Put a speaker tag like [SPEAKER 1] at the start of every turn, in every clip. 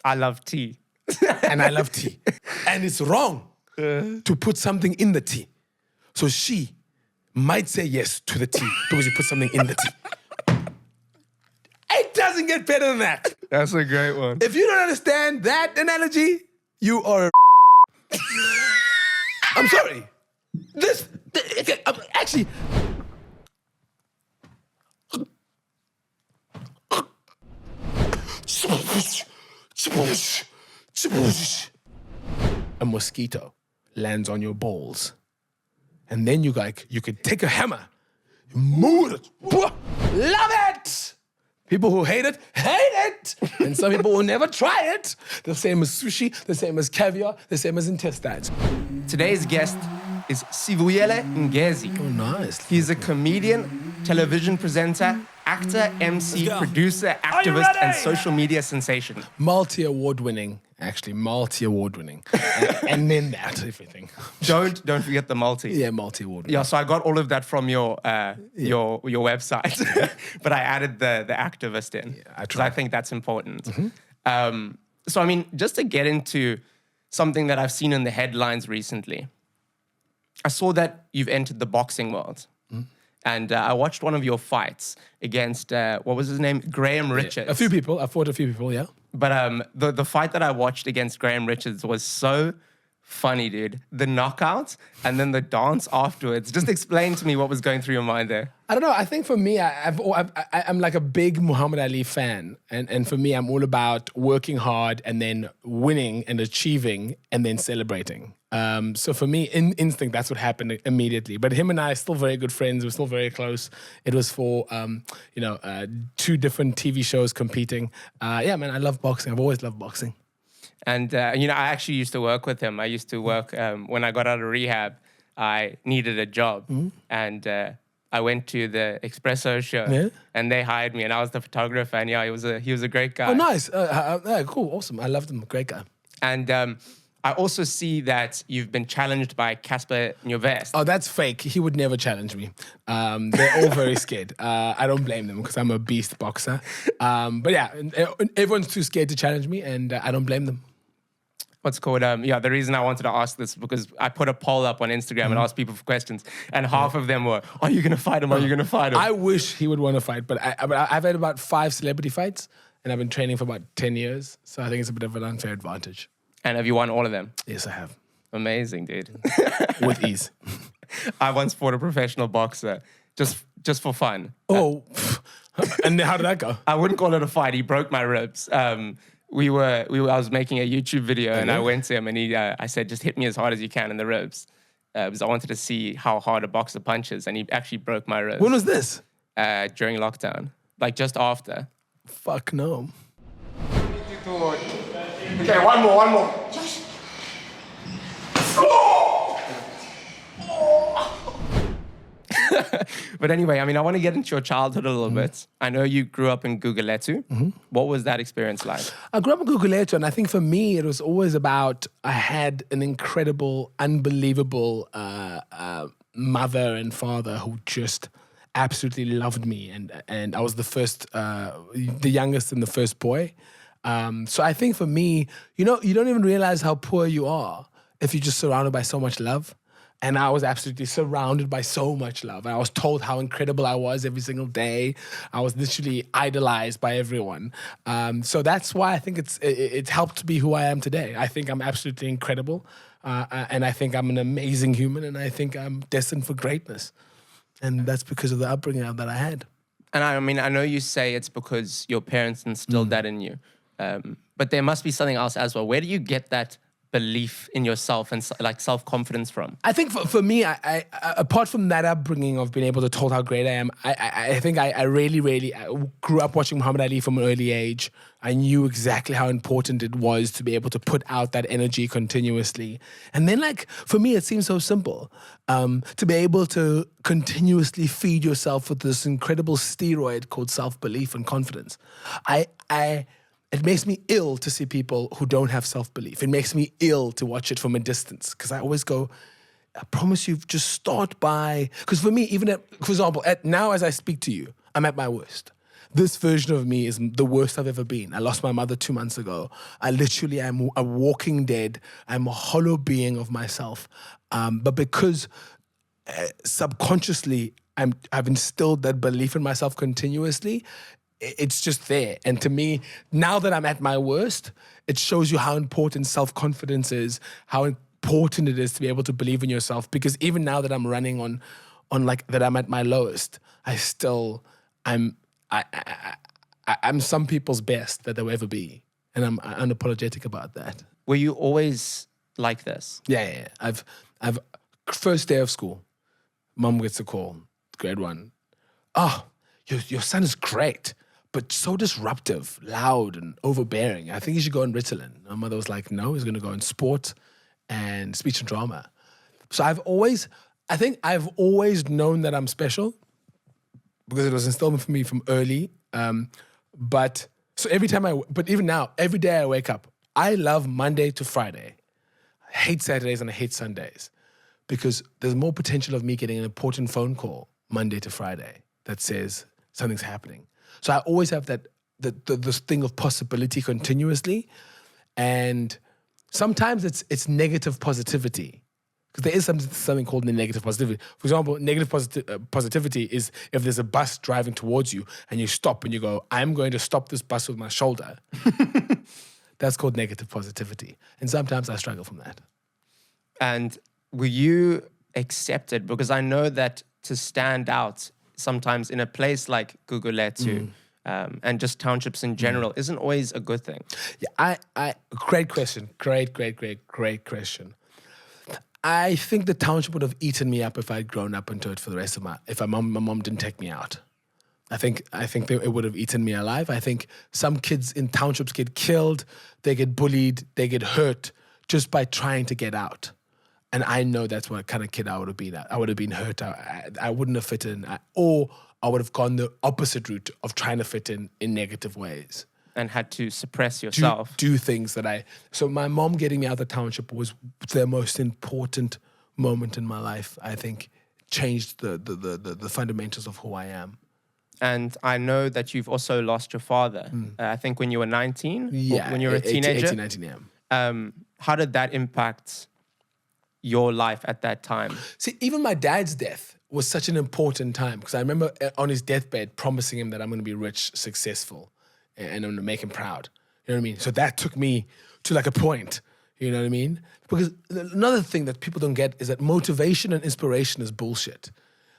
[SPEAKER 1] I love tea.
[SPEAKER 2] And I love tea. And it's wrong to put something in the tea. So she might say yes to the tea because you put something in the tea. It doesn't get better than that.
[SPEAKER 1] That's a great one.
[SPEAKER 2] If you don't understand that analogy, you are I'm sorry. Actually... A mosquito lands on your balls. And then you could take a hammer, move it, love it. People who hate it. And some people will never try it. The same as sushi, the same as caviar, the same as intestines.
[SPEAKER 1] Today's guest is Siv Ngesi.
[SPEAKER 2] Oh, nice.
[SPEAKER 1] He's a comedian, television presenter, actor, MC, producer, activist, and social media sensation.
[SPEAKER 2] Multi-award winning. And then that, everything.
[SPEAKER 1] Don't forget the multi.
[SPEAKER 2] Yeah, multi-award winning.
[SPEAKER 1] Yeah, so I got all of that from your website, but I added the activist in.
[SPEAKER 2] Yeah, I
[SPEAKER 1] because
[SPEAKER 2] tried.
[SPEAKER 1] I think that's important. So I mean, just to get into something that I've seen in the headlines recently, I saw that you've entered the boxing world. And I watched one of your fights against, what was his name? Graham Richards.
[SPEAKER 2] A few people. I fought a few people, yeah.
[SPEAKER 1] But the fight that I watched against Graham Richards was so funny, dude. The knockout and then the dance afterwards. Just explain to me what was going through your mind there.
[SPEAKER 2] I don't know. I think for me, I'm like a big Muhammad Ali fan. And for me, I'm all about working hard and then winning and achieving and then celebrating. So for me, in instinct, that's what happened immediately. But him and I are still very good friends. We're still very close. It was for, 2 different TV shows competing. Yeah, man, I love boxing. I've always loved boxing.
[SPEAKER 1] And, I actually used to work with him. I used to work, when I got out of rehab, I needed a job. And I went to the Espresso show and they hired me and I was the photographer. And yeah, he was a great guy.
[SPEAKER 2] Oh, nice. Cool. Awesome. I loved him. Great guy.
[SPEAKER 1] And I also see that you've been challenged by Cassper Nyovest.
[SPEAKER 2] Oh, that's fake. He would never challenge me. They're all very scared. I don't blame them because I'm a beast boxer. But yeah, everyone's too scared to challenge me and I don't blame them.
[SPEAKER 1] What's called, the reason I wanted to ask this is because I put a poll up on Instagram and asked people for questions and half of them were, are you going to fight him? Are you going to fight him?
[SPEAKER 2] I wish he would want to fight, but I've had about 5 celebrity fights and I've been training for about 10 years. So I think it's a bit of an unfair advantage.
[SPEAKER 1] And have you won all of them?
[SPEAKER 2] Yes, I have.
[SPEAKER 1] Amazing, dude.
[SPEAKER 2] With ease.
[SPEAKER 1] I once fought a professional boxer just for fun.
[SPEAKER 2] Oh, and how did that go?
[SPEAKER 1] I wouldn't call it a fight. He broke my ribs. I was making a YouTube video and I went to him and I said, just hit me as hard as you can in the ribs. Because I wanted to see how hard a boxer punches and he actually broke my ribs.
[SPEAKER 2] When was this?
[SPEAKER 1] During lockdown. Like just after.
[SPEAKER 2] Fuck no.
[SPEAKER 1] Okay, one more. But anyway, I want to get into your childhood a little bit. I know you grew up in Gugulethu. What was that experience like?
[SPEAKER 2] I grew up in Gugulethu, and I think for me, it was always about, I had an incredible, unbelievable mother and father who just absolutely loved me. And I was the youngest and the first boy. So I think for me, you don't even realize how poor you are if you're just surrounded by so much love. And I was absolutely surrounded by so much love. And I was told how incredible I was every single day. I was literally idolized by everyone. So that's why I think it's helped be who I am today. I think I'm absolutely incredible. And I think I'm an amazing human. And I think I'm destined for greatness. And that's because of the upbringing that I had.
[SPEAKER 1] And I know you say it's because your parents instilled that in you. But there must be something else as well. Where do you get that belief in yourself and like self-confidence from?
[SPEAKER 2] I think for me, I apart from that upbringing of being able to tell how great I am, I think I really grew up watching Muhammad Ali from an early age. I knew exactly how important it was to be able to put out that energy continuously. And then for me, it seems so simple to be able to continuously feed yourself with this incredible steroid called self-belief and confidence. It makes me ill to see people who don't have self-belief. It makes me ill to watch it from a distance because I always go, I promise you, just start by... Because for me, for example, now as I speak to you, I'm at my worst. this version of me is the worst I've ever been. I lost my mother 2 months ago. I literally am a walking dead. I'm a hollow being of myself. But because subconsciously I've instilled that belief in myself continuously, it's just there. And to me, now that I'm at my worst, it shows you how important self-confidence is, how important it is to be able to believe in yourself. Because even now that I'm running on like that I'm at my lowest, I'm some people's best that they'll ever be. And I'm unapologetic about that.
[SPEAKER 1] Were you always like this?
[SPEAKER 2] Yeah. I've first day of school, mom gets a call, grade 1. Oh, your son is great, but so disruptive, loud and overbearing. I think he should go on Ritalin. My mother was like, no, he's going to go in sport and speech and drama. So I've always known that I'm special because it was instilled for me from early. But even now, every day I wake up, I love Monday to Friday. I hate Saturdays and I hate Sundays because there's more potential of me getting an important phone call Monday to Friday that says something's happening. So I always have this thing of possibility continuously. And sometimes it's negative positivity. Because there is something called negative positivity. For example, negative positivity is if there's a bus driving towards you and you stop and you go, I'm going to stop this bus with my shoulder. That's called negative positivity. And sometimes I struggle from that.
[SPEAKER 1] And were you accepted? Because I know that to stand out sometimes in a place like Gugulethu and just townships in general isn't always a good thing.
[SPEAKER 2] Yeah, great question. Great question. I think the township would have eaten me up if I'd grown up into it for the rest of if my mom didn't take me out. I think it would have eaten me alive. I think some kids in townships get killed, they get bullied, they get hurt just by trying to get out. And I know that's what kind of kid I would have been. I would have been hurt. I wouldn't have fit in. Or I would have gone the opposite route of trying to fit in negative ways.
[SPEAKER 1] And had to suppress yourself.
[SPEAKER 2] Do things that So my mom getting me out of the township was the most important moment in my life. I think changed the fundamentals of who I am.
[SPEAKER 1] And I know that you've also lost your father. I think when you were 19?
[SPEAKER 2] Yeah.
[SPEAKER 1] When you were a teenager?
[SPEAKER 2] 18, 19, yeah.
[SPEAKER 1] How did that impact your life at that time?
[SPEAKER 2] See, even my dad's death was such an important time because I remember on his deathbed promising him that I'm going to be rich, successful, and I'm going to make him proud. You know what I mean? So that took me to like a point. You know what I mean? Because another thing that people don't get is that motivation and inspiration is bullshit.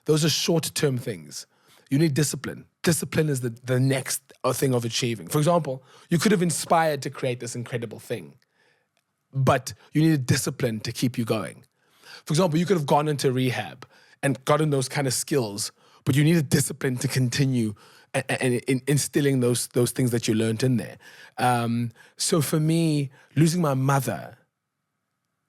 [SPEAKER 2] Those are short-term things. You need discipline. Discipline is the next thing of achieving. For example, you could have inspired to create this incredible thing, but you needed discipline to keep you going. For example, you could have gone into rehab and gotten those kind of skills, but you needed discipline to continue and instilling those things that you learned in there. So for me, losing my mother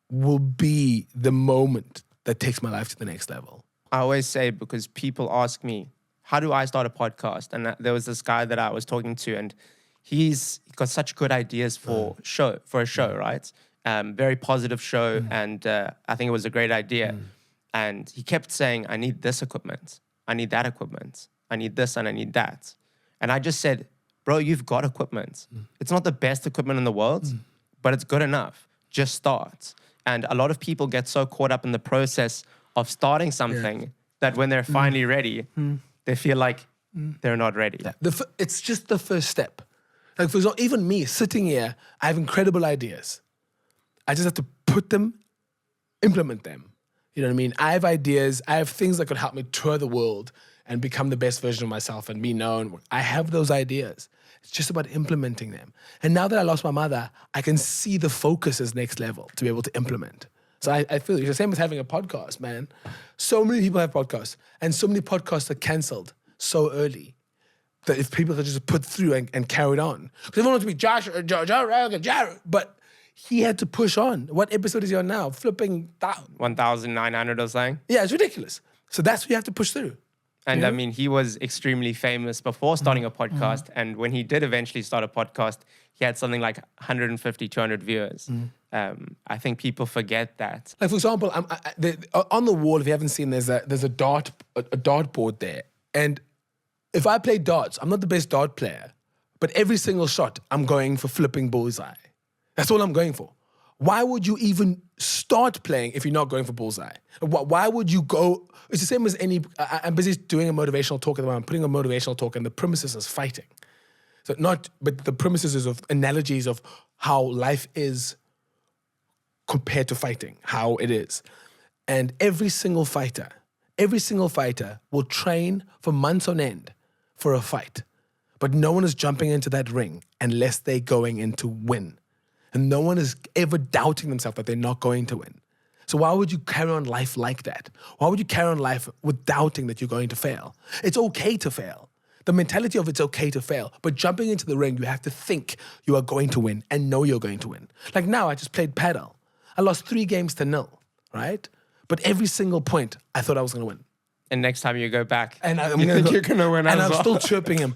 [SPEAKER 2] will be the moment that takes my life to the next level.
[SPEAKER 1] I always say, because people ask me, how do I start a podcast? And there was this guy that I was talking to, and he's got such good ideas for a show, right? Very positive show, and I think it was a great idea. And he kept saying, I need this equipment, I need that equipment, I need this and I need that. And I just said, bro, you've got equipment. It's not the best equipment in the world, but it's good enough. Just start. And a lot of people get so caught up in the process of starting something that when they're finally ready, they feel like they're not ready.
[SPEAKER 2] Yeah. It's just the first step. Like, for example, even me sitting here, I have incredible ideas. I just have to put them, implement them. You know what I mean? I have ideas. I have things that could help me tour the world and become the best version of myself and be known. I have those ideas. It's just about implementing them. And now that I lost my mother, I can see the focus as next level to be able to implement. So I feel it's the same as having a podcast, man. So many people have podcasts, and so many podcasts are cancelled so early that if people could just put through and carried on. Because everyone wants to be Josh, but he had to push on. What episode is he on now? Flipping
[SPEAKER 1] 1,900 or something?
[SPEAKER 2] Yeah, it's ridiculous. So that's what you have to push through.
[SPEAKER 1] And I mean, he was extremely famous before starting a podcast. And when he did eventually start a podcast, he had something like 150, 200 viewers. I think people forget that.
[SPEAKER 2] Like, for example, on the wall, if you haven't seen, there's a dartboard there. And if I play darts, I'm not the best dart player, but every single shot, I'm going for flipping bullseye. That's all I'm going for. Why would you even start playing if you're not going for bullseye? Why would you go? It's the same as any. I'm busy doing a motivational talk at the moment. I'm putting a motivational talk, and the premises is fighting. But the premises is of analogies of how life is compared to fighting, how it is. And every single fighter will train for months on end for a fight. But no one is jumping into that ring unless they're going in to win. And no one is ever doubting themselves that they're not going to win. So why would you carry on life like that? Why would you carry on life with doubting that you're going to fail? It's okay to fail. The mentality of it's okay to fail. But jumping into the ring, you have to think you are going to win and know you're going to win. Like now, I just played paddle. I lost 3 games to 0, right? But every single point, I thought I was going to win.
[SPEAKER 1] And next time you go back,
[SPEAKER 2] And
[SPEAKER 1] you're going to win as
[SPEAKER 2] and I'm
[SPEAKER 1] well.
[SPEAKER 2] still chirping him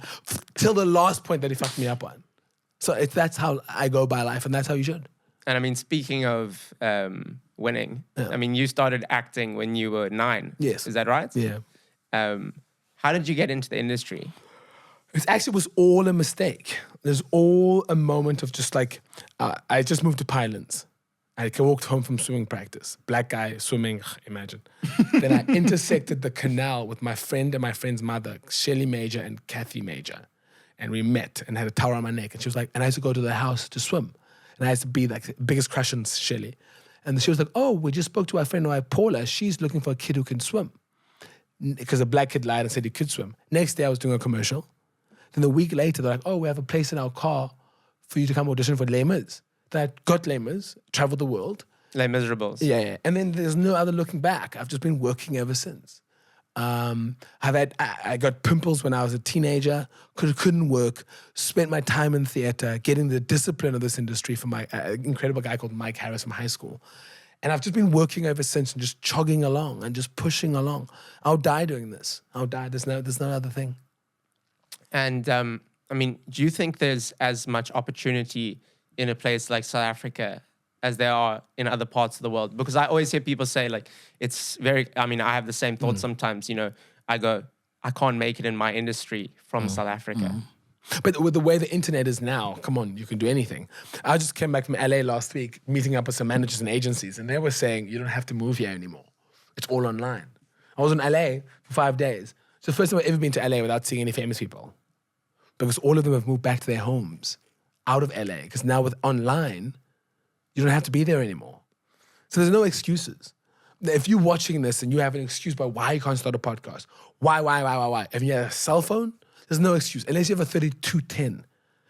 [SPEAKER 2] till the last point that he fucked me up on. So that's how I go by life, and that's how you should.
[SPEAKER 1] And I mean, speaking of winning, I mean, you started acting when you were 9.
[SPEAKER 2] Yes.
[SPEAKER 1] Is that right?
[SPEAKER 2] Yeah.
[SPEAKER 1] How did you get into the industry?
[SPEAKER 2] It actually was all a mistake. There's all a moment of just like, I just moved to Pinelands. I walked home from swimming practice. Black guy swimming, imagine. Then I intersected the canal with my friend and my friend's mother, Shelley Major and Kathy Major. And we met and had a towel around my neck. And she was like, and I used to go to the house to swim. And I used to be like the biggest crush on Shelley. And she was like, oh, we just spoke to our friend, Paula. She's looking for a kid who can swim. Because a black kid lied and said he could swim. Next day I was doing a commercial. Then a week later, they're like, oh, we have a place in our car for you to come audition for Les Mis. That got Les Mis, traveled the world.
[SPEAKER 1] Les Miserables.
[SPEAKER 2] Yeah. And then there's no other looking back. I've just been working ever since. I got pimples when I was a teenager, couldn't work, spent my time in theater, getting the discipline of this industry from my incredible guy called Mike Harris from high school. And I've just been working ever since and just chugging along and just pushing along. I'll die doing this. I'll die. There's no other thing.
[SPEAKER 1] And I mean, do you think there's as much opportunity in a place like South Africa as there are in other parts of the world? Because I always hear people say, like, it's very, I mean, I have the same thought sometimes, you know, I go, I can't make it in my industry from South Africa.
[SPEAKER 2] But with the way the internet is now, come on, you can do anything. I just came back from LA last week, meeting up with some managers and agencies, and they were saying, you don't have to move here anymore. It's all online. I was in LA for 5 days. It's the first time I've ever been to LA without seeing any famous people. Because all of them have moved back to their homes out of LA. Because now with online, you don't have to be there anymore. So there's no excuses. If you're watching this and you have an excuse about why you can't start a podcast, why? If you have a cell phone, there's no excuse. Unless you have a 3210.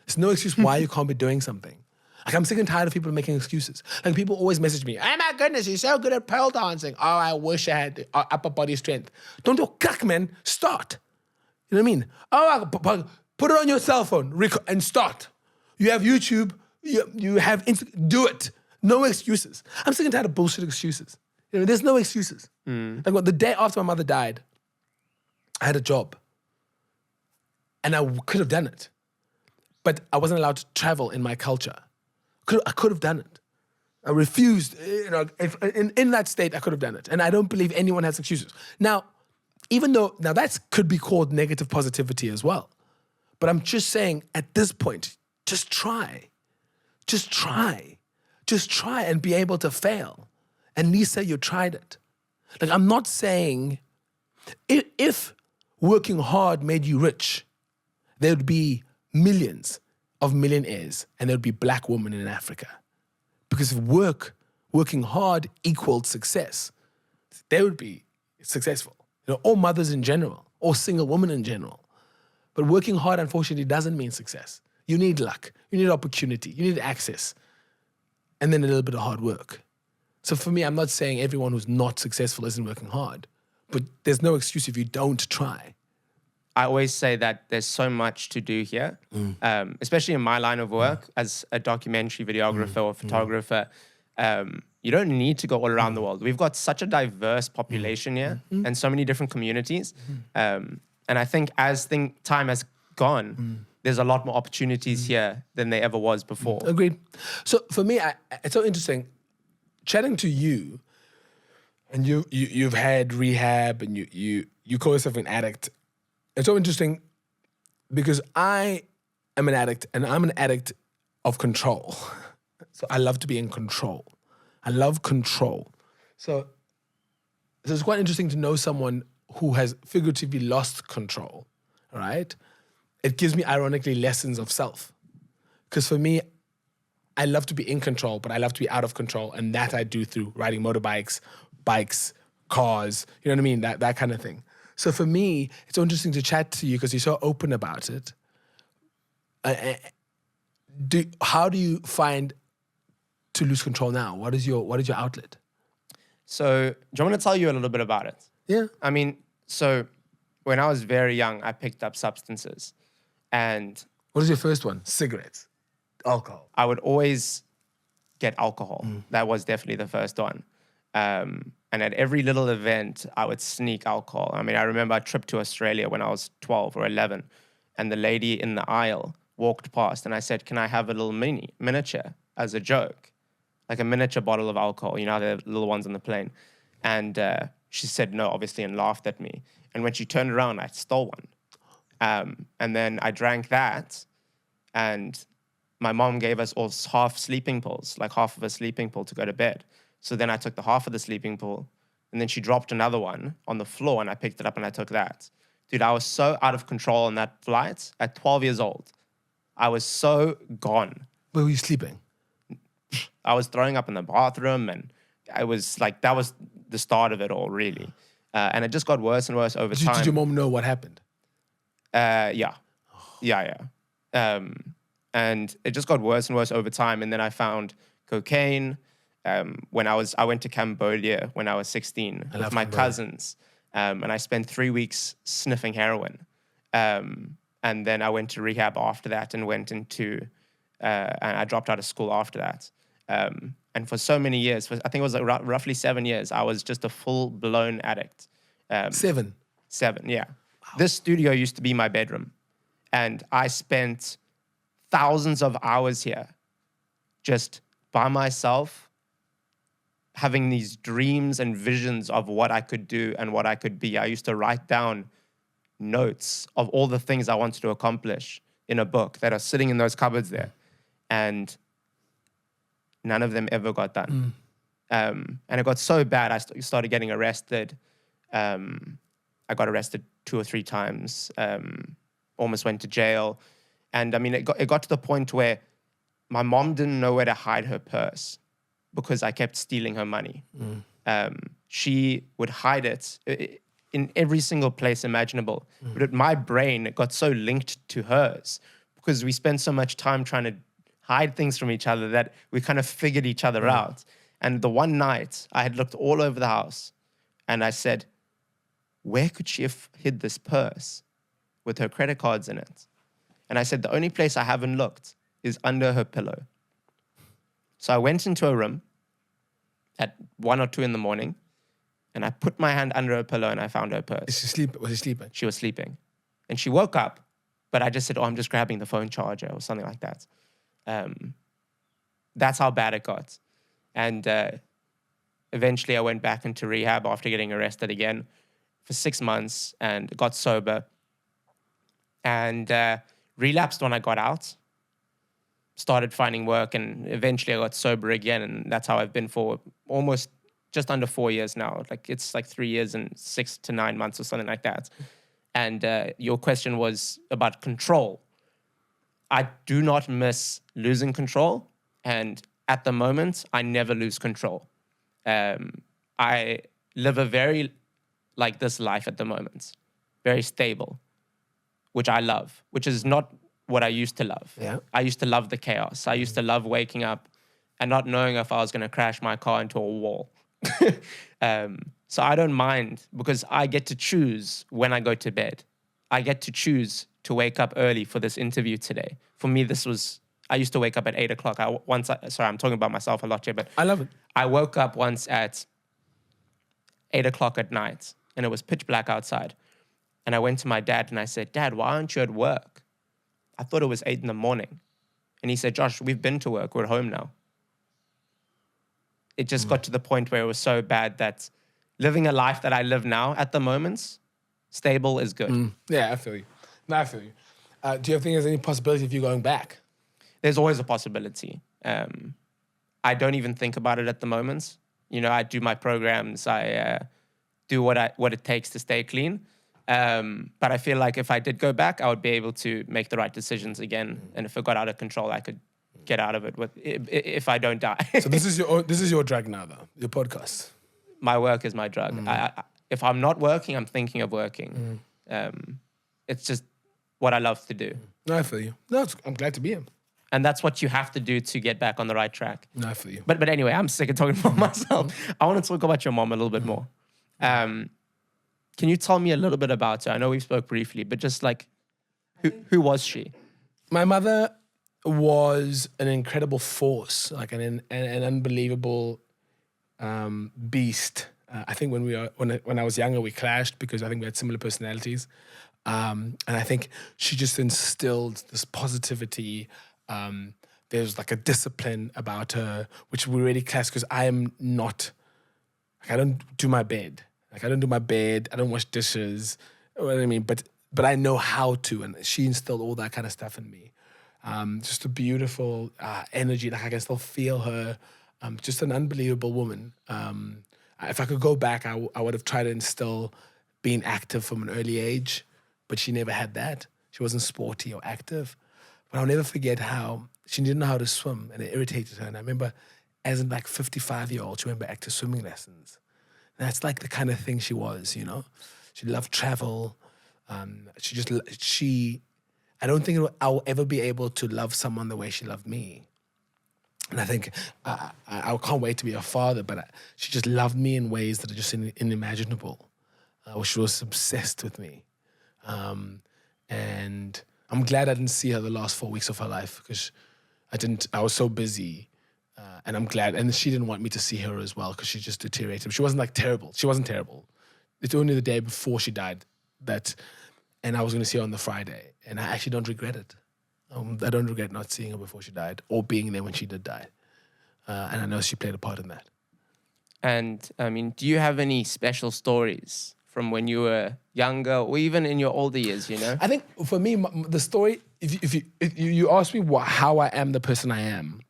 [SPEAKER 2] There's no excuse why you can't be doing something. Like, I'm sick and tired of people making excuses. Like, people always message me, oh my goodness, you're so good at pole dancing. Oh, I wish I had upper body strength. Don't do crack, man. Start. You know what I mean? Oh, put it on your cell phone and start. You have YouTube. You have do it. No excuses. I'm sick and tired of bullshit excuses. You know, there's no excuses. Like, the day after my mother died, I had a job. And I could have done it. But I wasn't allowed to travel in my culture. I could have done it. I refused. You know, in that state, I could have done it. And I don't believe anyone has excuses. Now, that could be called negative positivity as well. But I'm just saying, at this point, just try. Just try. Just try and be able to fail. And Lisa, you tried it. Like, I'm not saying if working hard made you rich, there would be millions of millionaires and there would be black women in Africa. Because if working hard equaled success, they would be successful. You know, all mothers in general, or single women in general. But working hard, unfortunately, doesn't mean success. You need luck. You need opportunity. You need access. And then a little bit of hard work. So for me, I'm not saying everyone who's not successful isn't working hard. But there's no excuse if you don't try.
[SPEAKER 1] I always say that there's so much to do here, especially in my line of work as a documentary videographer or photographer. You don't need to go all around the world. We've got such a diverse population here and so many different communities. And I think as time has gone, there's a lot more opportunities here than there ever was before.
[SPEAKER 2] Agreed. So for me, it's so interesting chatting to you, and you've had rehab and you call yourself an addict. It's so interesting. because I am an addict, and I'm an addict of control. So I love to be in control. I love control. So it's quite interesting to know someone who has figuratively lost control, right? It gives me, ironically, lessons of self. Because for me, I love to be in control, but I love to be out of control. And that I do through riding motorbikes, bikes, cars, you know what I mean? That kind of thing. So for me, it's so interesting to chat to you because you're so open about it. How do you find to lose control now? What is your outlet?
[SPEAKER 1] So, do you want me to tell you a little bit about it?
[SPEAKER 2] Yeah.
[SPEAKER 1] I mean, so when I was very young, I picked up substances. And
[SPEAKER 2] what was your first one? Cigarettes, alcohol.
[SPEAKER 1] I would always get alcohol. That was definitely the first one. And at every little event, I would sneak alcohol. I mean, I remember I tripped to Australia when I was 12 or 11, and the lady in the aisle walked past, and I said, "Can I have a little miniature as a joke? Like a miniature bottle of alcohol, you know, the little ones on the plane." And she said no, obviously, and laughed at me. And when she turned around, I stole one. And then I drank that, and my mom gave us all half sleeping pills, like half of a sleeping pill to go to bed. So then I took the half of the sleeping pill, and then she dropped another one on the floor, and I picked it up and I took that. Dude, I was so out of control on that flight at 12 years old. I was so gone.
[SPEAKER 2] Where were you sleeping?
[SPEAKER 1] I was throwing up in the bathroom, and I was like, that was the start of it all, really. And it just got worse and worse over time.
[SPEAKER 2] Did your mom know what happened?
[SPEAKER 1] Yeah. And it just got worse and worse over time. And then I found cocaine. When I went to Cambodia when I was 16 with my cousins. And I spent 3 weeks sniffing heroin. And then I went to rehab after that and and I dropped out of school after that. And for so many years, I think it was like roughly 7 years, I was just a full-blown addict.
[SPEAKER 2] 7?
[SPEAKER 1] 7, yeah. Wow. This studio used to be my bedroom. And I spent thousands of hours here just by myself, having these dreams and visions of what I could do and what I could be. I used to write down notes of all the things I wanted to accomplish in a book that are sitting in those cupboards there. And none of them ever got done. And it got so bad, I started getting arrested. I got arrested 2 or 3 times, almost went to jail. And I mean, it got to the point where my mom didn't know where to hide her purse because I kept stealing her money. She would hide it in every single place imaginable. But my brain got so linked to hers because we spent so much time trying to hide things from each other that we kind of figured each other out. And the one night, I had looked all over the house and I said, where could she have hid this purse with her credit cards in it? And I said, the only place I haven't looked is under her pillow. So I went into her room at 1 or 2 in the morning and I put my hand under her pillow and I found her purse.
[SPEAKER 2] Was she sleeping?
[SPEAKER 1] She was sleeping. And she woke up, but I just said, I'm just grabbing the phone charger or something like that. That's how bad it got. And eventually I went back into rehab after getting arrested again for 6 months and got sober. And relapsed when I got out. Started finding work and eventually I got sober again. And that's how I've been for almost just under 4 years now. Like it's like 3 years and 6 to 9 months or something like that. And your question was about control. I do not miss losing control. And at the moment, I never lose control. I live a very like this life at the moment. Very stable, which I love, which is not what I used to love.
[SPEAKER 2] Yeah.
[SPEAKER 1] I used to love the chaos. I used to love waking up and not knowing if I was going to crash my car into a wall. So I don't mind because I get to choose when I go to bed. I get to choose to wake up early for this interview today. For me, I used to wake up at 8 o'clock. Sorry, I'm talking about myself a lot here, but
[SPEAKER 2] I love it.
[SPEAKER 1] I woke up once at 8 o'clock at night and it was pitch black outside. And I went to my dad and I said, Dad, why aren't you at work? I thought it was 8 in the morning. And he said, Josh, we've been to work. We're at home now. It just got to the point where it was so bad that living a life that I live now at the moment, stable is good.
[SPEAKER 2] Yeah, I feel you. No, I feel you. Do you think there's any possibility of you going back?
[SPEAKER 1] There's always a possibility. I don't even think about it at the moment. You know, I do my programs. I do what it takes to stay clean. But I feel like if I did go back, I would be able to make the right decisions again. And if it got out of control, I could get out of it if I don't die.
[SPEAKER 2] So this is your drug now, though. Your podcast.
[SPEAKER 1] My work is my drug. If I'm not working, I'm thinking of working. It's just what I love to do.
[SPEAKER 2] No, I feel you. No, I'm glad to be here.
[SPEAKER 1] And that's what you have to do to get back on the right track.
[SPEAKER 2] No, I feel you.
[SPEAKER 1] But anyway, I'm sick of talking about myself. I want to talk about your mom a little bit more. Can you tell me a little bit about her? I know we spoke briefly, but just like, who was she?
[SPEAKER 2] My mother was an incredible force, like an unbelievable beast. I think when I was younger, we clashed because I think we had similar personalities. And I think she just instilled this positivity. There's like a discipline about her, which we really clash because I am not, like, I don't do my bed. Like, I don't do my bed. I don't wash dishes. You know what I mean? But I know how to, and she instilled all that kind of stuff in me. Just a beautiful energy. Like, I can still feel her. Just an unbelievable woman. If I could go back, I would have tried to instill being active from an early age, but she never had that. She wasn't sporty or active. But I'll never forget how she didn't know how to swim, and it irritated her. And I remember, as an 55-year-old, she went back to swimming lessons. And that's like the kind of thing she was, you know. She loved travel. I don't think I'll ever be able to love someone the way she loved me. And I think I can't wait to be a father, but she just loved me in ways that are just unimaginable. She was obsessed with me. And I'm glad I didn't see her the last 4 weeks of her life because I was so busy. And I'm glad. And she didn't want me to see her as well because she just deteriorated. She wasn't terrible. She wasn't terrible. It's only the day before she died and I was going to see her on the Friday. And I actually don't regret it. I don't regret not seeing her before she died or being there when she did die. And I know she played a part in that.
[SPEAKER 1] And I mean, do you have any special stories from when you were younger or even in your older years, you know?
[SPEAKER 2] I think for me, the story, if you ask me how I am the person I am,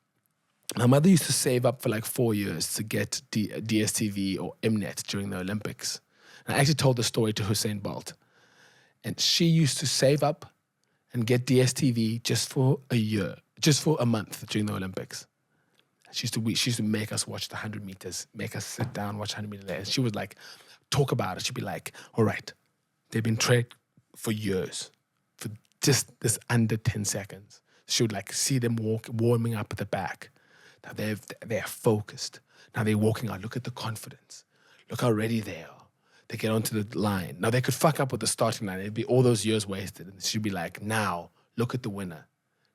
[SPEAKER 2] my mother used to save up for 4 years to get DSTV or Mnet during the Olympics. And I actually told the story to Usain Bolt. And she used to save up and get DSTV just for a year, just for a month during the Olympics. She used to make us watch the 100 meters, make us sit down, watch 100 meters. And she would talk about it. She'd be like, all right, they've been trained for years, for just this under 10 seconds. She would see them warming up at the back. Now they're focused. Now they're walking out. Look at the confidence. Look how ready they are. They get onto the line. Now they could fuck up with the starting line. It'd be all those years wasted. And she'd be like, now look at the winner.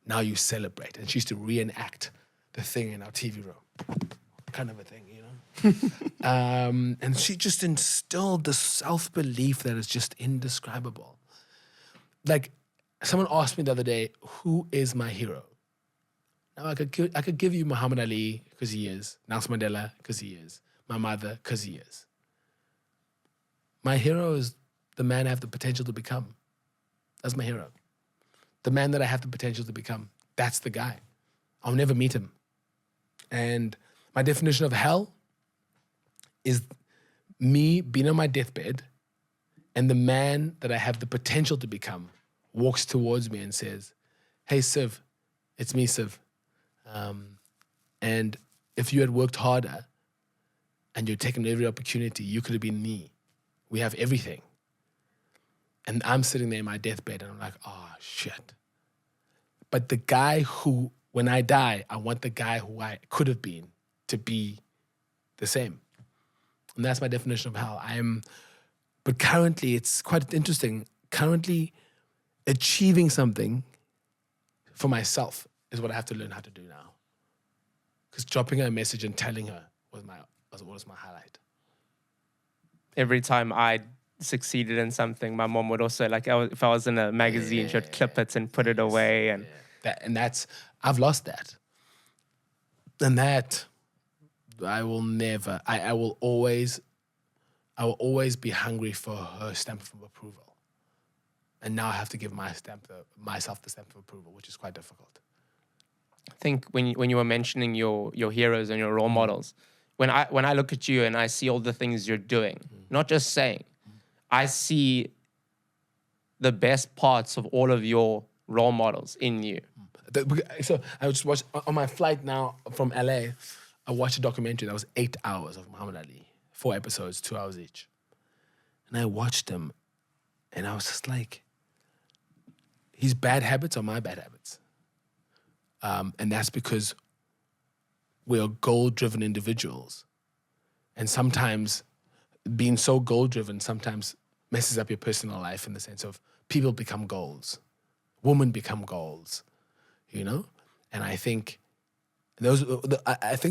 [SPEAKER 2] Now you celebrate. And she used to reenact the thing in our TV room. Kind of a thing, you know? And she just instilled this self-belief that is just indescribable. Someone asked me the other day, who is my hero? Now, I could give you Muhammad Ali, because he is. Nelson Mandela, because he is. My mother, because he is. My hero is the man I have the potential to become. That's my hero. The man that I have the potential to become. That's the guy. I'll never meet him. And my definition of hell is me being on my deathbed and the man that I have the potential to become walks towards me and says, hey, Siv, it's me, Siv. And if you had worked harder and you'd taken every opportunity, you could have been me. We have everything. And I'm sitting there in my deathbed and I'm like, oh, shit. But the guy who, when I die, I want the guy who I could have been to be the same. And that's my definition of hell. But currently, it's quite interesting. Currently, achieving something for myself is what I have to learn how to do now. Because dropping her a message and telling her was my highlight.
[SPEAKER 1] Every time I succeeded in something, my mom would also, if I was in a magazine, she would clip it and put it away. And
[SPEAKER 2] I've lost that. And that, I will always be hungry for her stamp of approval. And now I have to give myself the stamp of approval, which is quite difficult.
[SPEAKER 1] I think when you were mentioning your heroes and your role models, when I look at you and I see all the things you're doing, not just saying, I see the best parts of all of your role models in you.
[SPEAKER 2] So I just watched on my flight now from LA. I watched a documentary that was 8 hours of Muhammad Ali, 4 episodes, 2 hours each, and I watched them, and I was just like, his bad habits are my bad habits. And that's because we are goal-driven individuals. And sometimes being so goal-driven sometimes messes up your personal life in the sense of people become goals. Women become goals, you know? And I think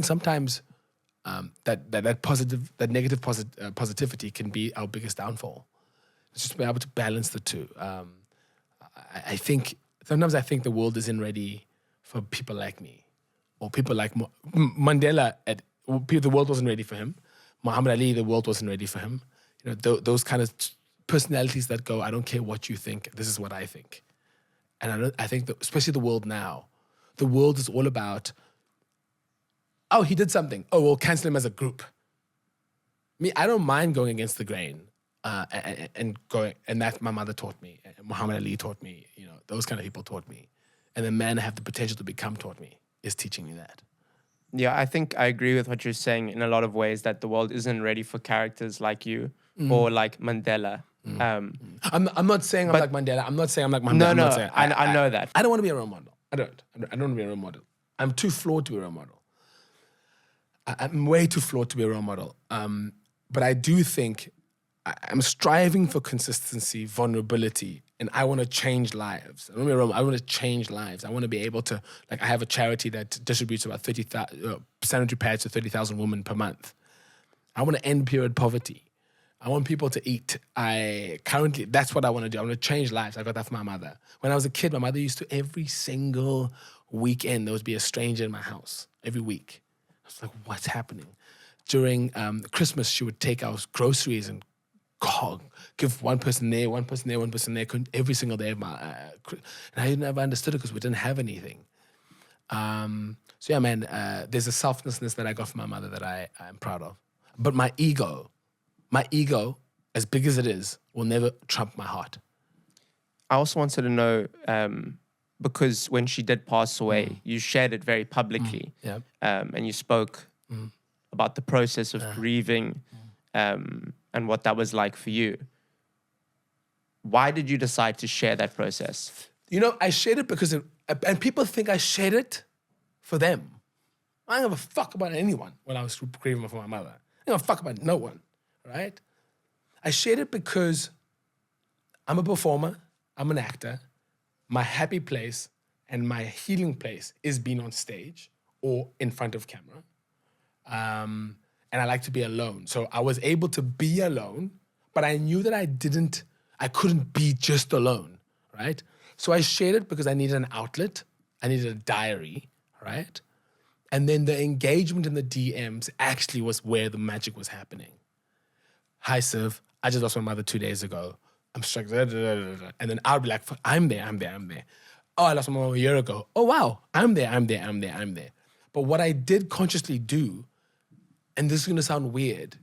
[SPEAKER 2] sometimes that negative positivity can be our biggest downfall. It's just being able to balance the two. I think the world isn't ready for people like me, or people like Mandela. The world wasn't ready for him. Muhammad Ali, the world wasn't ready for him. You know, those kind of personalities that go, I don't care what you think, this is what I think. And I think that, especially the world now, the world is all about, oh, he did something. Oh, we'll cancel him as a group. Me, I don't mind going against the grain. And that my mother taught me, Muhammad Ali taught me, you know, those kind of people taught me. And the man I have the potential to become taught me, is teaching me that.
[SPEAKER 1] Yeah, I think I agree with what you're saying in a lot of ways, that the world isn't ready for characters like you or like Mandela.
[SPEAKER 2] I'm not saying I'm like Mandela. I'm not saying I'm like Mandela.
[SPEAKER 1] No, I know that.
[SPEAKER 2] I don't want to be a role model. I don't want to be a role model. I'm too flawed to be a role model. I'm way too flawed to be a role model. But I do think I'm striving for consistency, vulnerability, and I want to change lives. I want to change lives. I want to be able to, like, I have a charity that distributes about 30,000 sanitary pads to 30,000 women per month. I want to end period poverty. I want people to eat. That's what I want to do. I want to change lives. I got that from my mother. When I was a kid, my mother used to, every single weekend, there would be a stranger in my house, every week. I was like, what's happening? During Christmas, she would take our groceries and give one person there, every single day of my... and I never understood it because we didn't have anything. So yeah, man, there's a selflessness that I got from my mother that I'm proud of. But my ego, as big as it is, will never trump my heart.
[SPEAKER 1] I also wanted to know, because when she did pass away, you shared it very publicly.
[SPEAKER 2] Yeah.
[SPEAKER 1] And you spoke about the process of grieving and what that was like for you. Why did you decide to share that process?
[SPEAKER 2] You know, I shared it because, and people think I shared it for them. I didn't give a fuck about anyone when I was grieving for my mother. I didn't give a fuck about no one, right? I shared it because I'm a performer, I'm an actor. My happy place and my healing place is being on stage or in front of camera. And I like to be alone. So I was able to be alone, but I knew that I couldn't be just alone, right? So I shared it because I needed an outlet. I needed a diary, right? And then the engagement in the DMs actually was where the magic was happening. Hi, Siv. I just lost my mother 2 days ago. I'm struggling. And then I'll be like, I'm there. Oh, I lost my mom a year ago. Oh, wow. I'm there. But what I did consciously do, and this is going to sound weird,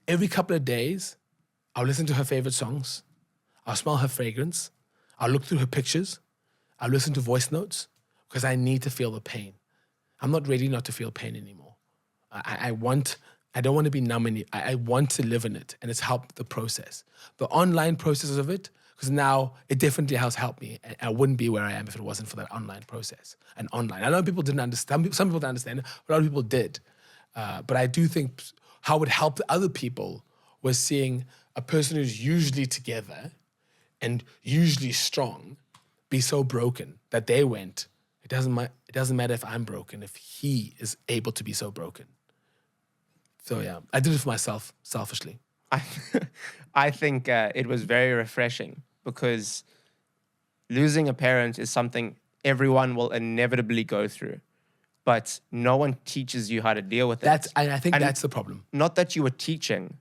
[SPEAKER 2] every couple of days, I'll listen to her favorite songs. I'll smell her fragrance. I'll look through her pictures. I'll listen to voice notes because I need to feel the pain. I'm not ready not to feel pain anymore. I don't want to be numb anymore. I want to live in it, and it's helped the process. The online processes of it, because now it definitely has helped me. I wouldn't be where I am if it wasn't for that online process. And online, I know people didn't understand. Some people didn't understand it, but a lot of people did. But I do think how it helped other people was seeing a person who's usually together and usually strong be so broken that they went, it doesn't matter if I'm broken, if he is able to be so broken. So yeah, I did it for myself, selfishly.
[SPEAKER 1] I think it was very refreshing because losing a parent is something everyone will inevitably go through. But no one teaches you how to deal with it.
[SPEAKER 2] I think that's the problem.
[SPEAKER 1] Not that you were teaching,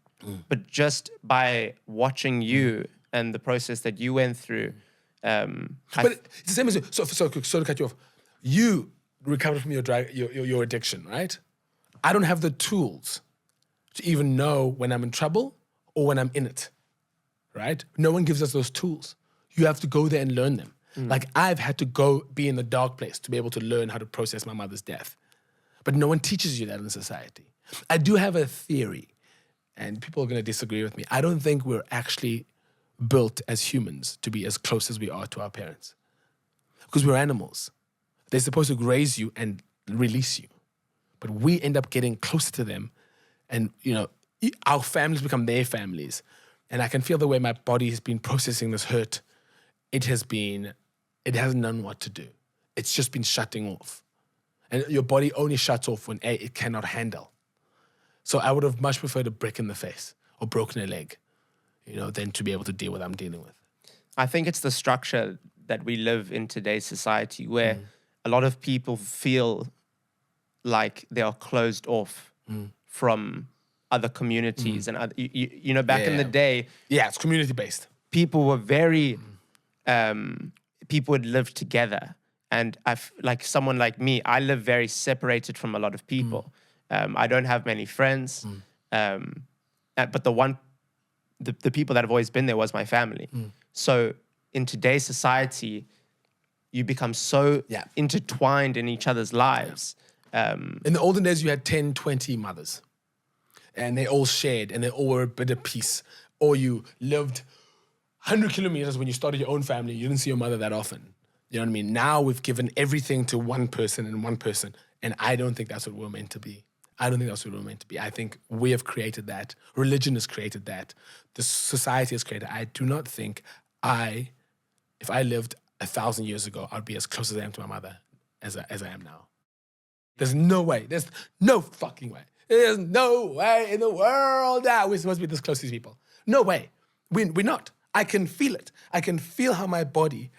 [SPEAKER 1] but just by watching you and the process that you went through.
[SPEAKER 2] But it's the same as so to cut you off. You recovered from your addiction, right? I don't have the tools to even know when I'm in trouble or when I'm in it, right? No one gives us those tools. You have to go there and learn them. Like I've had to go be in the dark place to be able to learn how to process my mother's death. But no one teaches you that in society. I do have a theory, and people are going to disagree with me. I don't think we're actually built as humans to be as close as we are to our parents. Because we're animals. They're supposed to raise you and release you. But we end up getting closer to them, and our families become their families. And I can feel the way my body has been processing this hurt. It hasn't known what to do. It's just been shutting off. And your body only shuts off when it cannot handle. So I would have much preferred a brick in the face or broken a leg, than to be able to deal with what I'm dealing with.
[SPEAKER 1] I think it's the structure that we live in today's society where a lot of people feel like they are closed off from other communities and other, back in the day.
[SPEAKER 2] Yeah, it's community based.
[SPEAKER 1] People were very, people would live together. And like someone like me, I live very separated from a lot of people. I don't have many friends. But the people that have always been there was my family. So in today's society, you become so intertwined in each other's lives.
[SPEAKER 2] In the olden days, you had 10, 20 mothers. And they all shared, and they all were a bit of peace. Or you lived 100 kilometers when you started your own family. You didn't see your mother that often. You know what I mean? Now we've given everything to one person and one person. And I don't think that's what we're meant to be. I don't think that's what we're meant to be. I think we have created that. Religion has created that. The society has created. I do not think if I lived 1,000 years ago, I'd be as close as I am to my mother as I am now. There's no way. There's no fucking way. There's no way in the world that we're supposed to be this close to these people. No way. We're not. I can feel it. I can feel how my body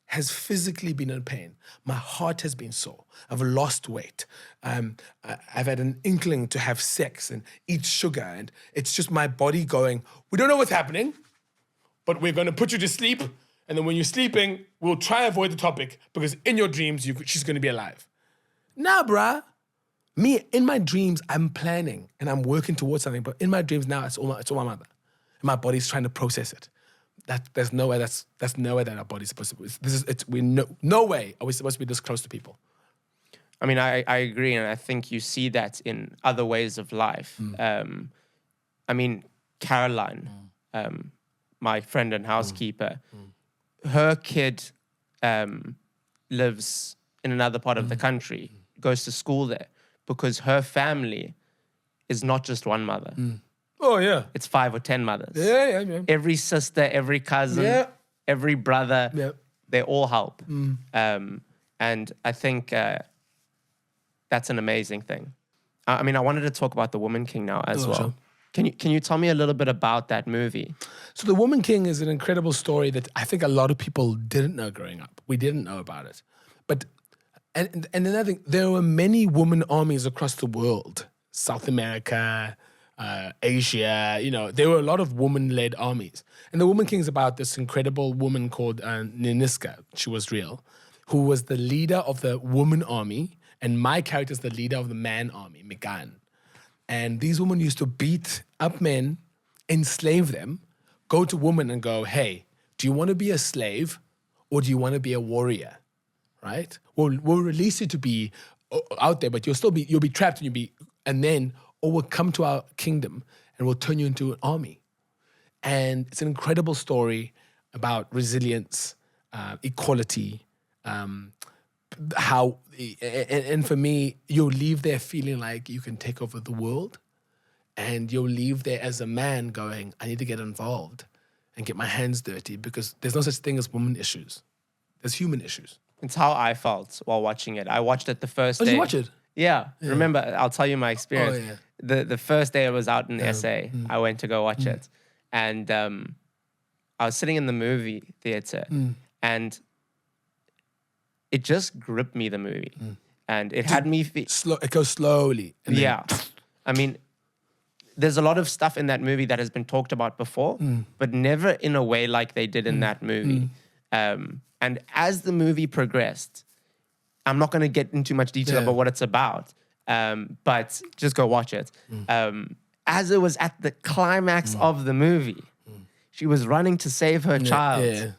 [SPEAKER 2] has physically been in pain. My heart has been sore. I've lost weight. I've had an inkling to have sex and eat sugar. And it's just my body going, we don't know what's happening, but we're going to put you to sleep. And then when you're sleeping, we'll try to avoid the topic because in your dreams, she's going to be alive. Nah, bruh. Me, in my dreams, I'm planning and I'm working towards something. But in my dreams now, it's all my mother. And my body's trying to process it. There's no way that's no way that our body's supposed to be. No way are we supposed to be this close to people.
[SPEAKER 1] I mean, I agree, and I think you see that in other ways of life. I mean, Caroline, my friend and housekeeper, her kid lives in another part of the country, goes to school there, because her family is not just one mother.
[SPEAKER 2] Oh, yeah.
[SPEAKER 1] It's 5 or 10 mothers.
[SPEAKER 2] Yeah.
[SPEAKER 1] Every sister, every cousin, every brother, they all help. And I think that's an amazing thing. I mean, I wanted to talk about The Woman King now as well. Sure. Can you tell me a little bit about that movie?
[SPEAKER 2] So The Woman King is an incredible story that I think a lot of people didn't know growing up. We didn't know about it. But, and another thing, there were many woman armies across the world. South America, Asia, there were a lot of woman-led armies. And The Woman King is about this incredible woman called Niniska. She was real, who was the leader of the woman army. And my character is the leader of the man army, Migan. And these women used to beat up men, enslave them, go to women and go, hey, do you want to be a slave or do you want to be a warrior? Right? We'll release you to be out there, but you'll be trapped or we'll come to our kingdom and we'll turn you into an army. And it's an incredible story about resilience, equality, how, and for me, you'll leave there feeling like you can take over the world, and you'll leave there as a man going, I need to get involved and get my hands dirty, because there's no such thing as women issues. There's human issues.
[SPEAKER 1] It's how I felt while watching it. I watched it the first day.
[SPEAKER 2] Did you watch it?
[SPEAKER 1] Yeah. Remember, I'll tell you my experience.
[SPEAKER 2] Oh, yeah.
[SPEAKER 1] The first day I was out in SA, I went to go watch it. And I was sitting in the movie theater and it just gripped me, the movie. And it had me...
[SPEAKER 2] It goes slowly.
[SPEAKER 1] I mean, there's a lot of stuff in that movie that has been talked about before, but never in a way like they did in that movie. And as the movie progressed, I'm not going to get into much detail about what it's about, but just go watch it. As it was at the climax of the movie, she was running to save her child.
[SPEAKER 2] Yeah.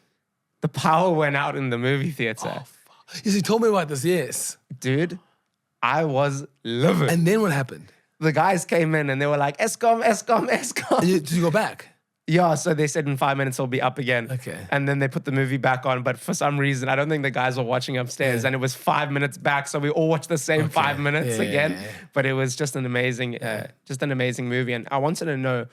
[SPEAKER 1] The power went out in the movie theater.
[SPEAKER 2] Yes, you told me about this, yes.
[SPEAKER 1] Dude, I was livid.
[SPEAKER 2] And then what happened?
[SPEAKER 1] The guys came in and they were like, Escom, Escom, Escom.
[SPEAKER 2] Did you go back?
[SPEAKER 1] Yeah, so they said in 5 minutes it'll be up again.
[SPEAKER 2] Okay.
[SPEAKER 1] And then they put the movie back on, but for some reason, I don't think the guys were watching upstairs, and it was 5 minutes back, so we all watched the same 5 minutes again. Yeah. But it was just an amazing, movie. And I wanted to know,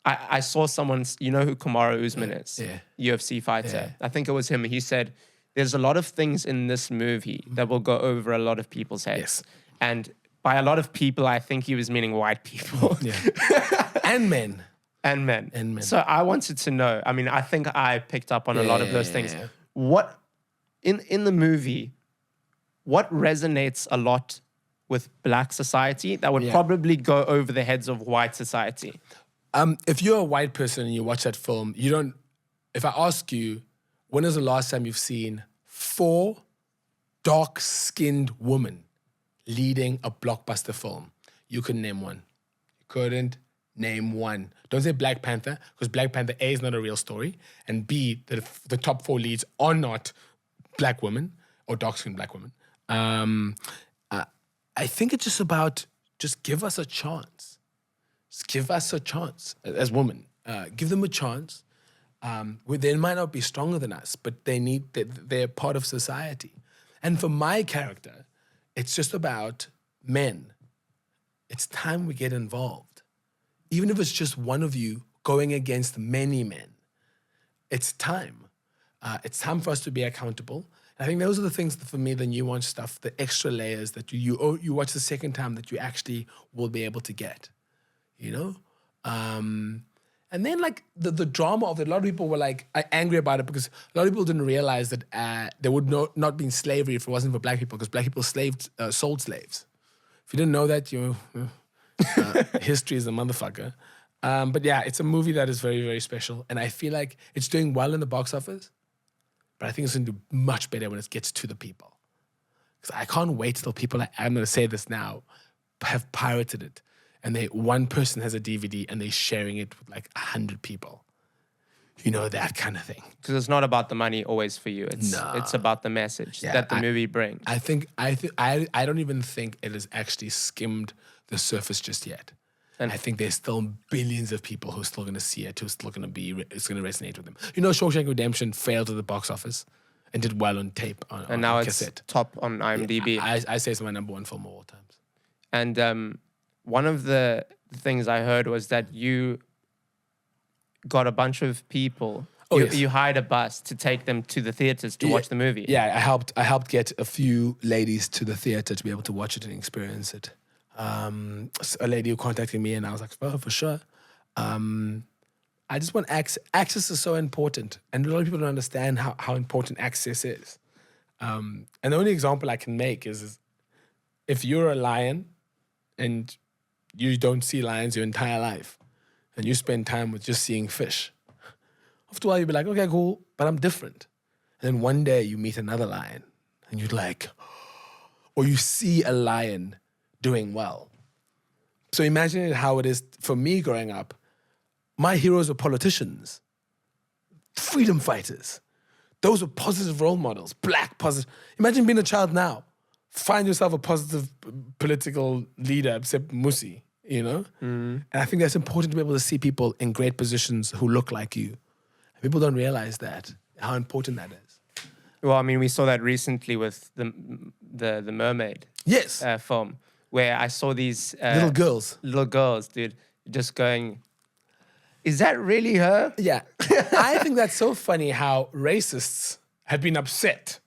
[SPEAKER 1] I saw someone, you know who Kamaru Usman is?
[SPEAKER 2] Yeah.
[SPEAKER 1] UFC fighter. I think it was him. He said, there's a lot of things in this movie that will go over a lot of people's heads.
[SPEAKER 2] Yes.
[SPEAKER 1] And by a lot of people, I think he was meaning white people.
[SPEAKER 2] Yeah. And men.
[SPEAKER 1] And men. So I wanted to know, I mean, I think I picked up on a lot of those things. What, in the movie, what resonates a lot with Black society that would probably go over the heads of white society?
[SPEAKER 2] If you're a white person and you watch that film, if I ask you, when is the last time you've seen 4 dark-skinned women leading a blockbuster film? You couldn't name one. You couldn't name one. Don't say Black Panther, because Black Panther, A, is not a real story, and B, the top 4 leads are not Black women or dark-skinned Black women. I think it's just about, just give us a chance. Just give us a chance as women. Give them a chance. They might not be stronger than us, but they're part of society. And for my character, it's just about men. It's time we get involved. Even if it's just one of you going against many men, it's time. It's time for us to be accountable. And I think those are the things that, for me, the nuanced stuff, the extra layers that you watch the second time that you actually will be able to get, you know? And then, like, the drama of it, a lot of people were, like, angry about it because a lot of people didn't realize that there would not be slavery if it wasn't for Black people, because Black people sold slaves. If you didn't know that, history is a motherfucker. But yeah, it's a movie that is very, very special. And I feel like it's doing well in the box office, but I think it's going to do much better when it gets to the people. Because I can't wait till people, I'm going to say this now, have pirated it. And one person has a DVD and they're sharing it with like 100 people. You know, that kind of thing.
[SPEAKER 1] Because it's not about the money always for you. It's about the message that the movie brings.
[SPEAKER 2] I don't even think it has actually skimmed the surface just yet. And I think there's still billions of people who are still going to see it, it's going to resonate with them. You know, Shawshank Redemption failed at the box office and did well on tape, on
[SPEAKER 1] now
[SPEAKER 2] cassette.
[SPEAKER 1] It's top on IMDb.
[SPEAKER 2] Yeah, I say it's my number 1 film of all times.
[SPEAKER 1] And one of the things I heard was that you got a bunch of people. You hired a bus to take them to the theaters to watch the movie.
[SPEAKER 2] Yeah, I helped get a few ladies to the theater to be able to watch it and experience it. A lady who contacted me and I was like, oh, for sure. I just want access. Access is so important. And a lot of people don't understand how important access is. And the only example I can make is if you're a lion and you don't see lions your entire life and you spend time with just seeing fish, after a while you'll be like, okay, cool, but I'm different. And then one day you meet another lion and you're like, or you see a lion doing well. So imagine how it is for me growing up. My heroes were politicians, freedom fighters. Those were positive role models, Black positive. Imagine being a child now. Find yourself a positive political leader, except Musi, you know? And I think that's important to be able to see people in great positions who look like you. People don't realize that, how important that is.
[SPEAKER 1] Well, I mean, we saw that recently with the Mermaid film, where I saw these little girls, dude, just going, is that really her?
[SPEAKER 2] Yeah. I think that's so funny how racists have been upset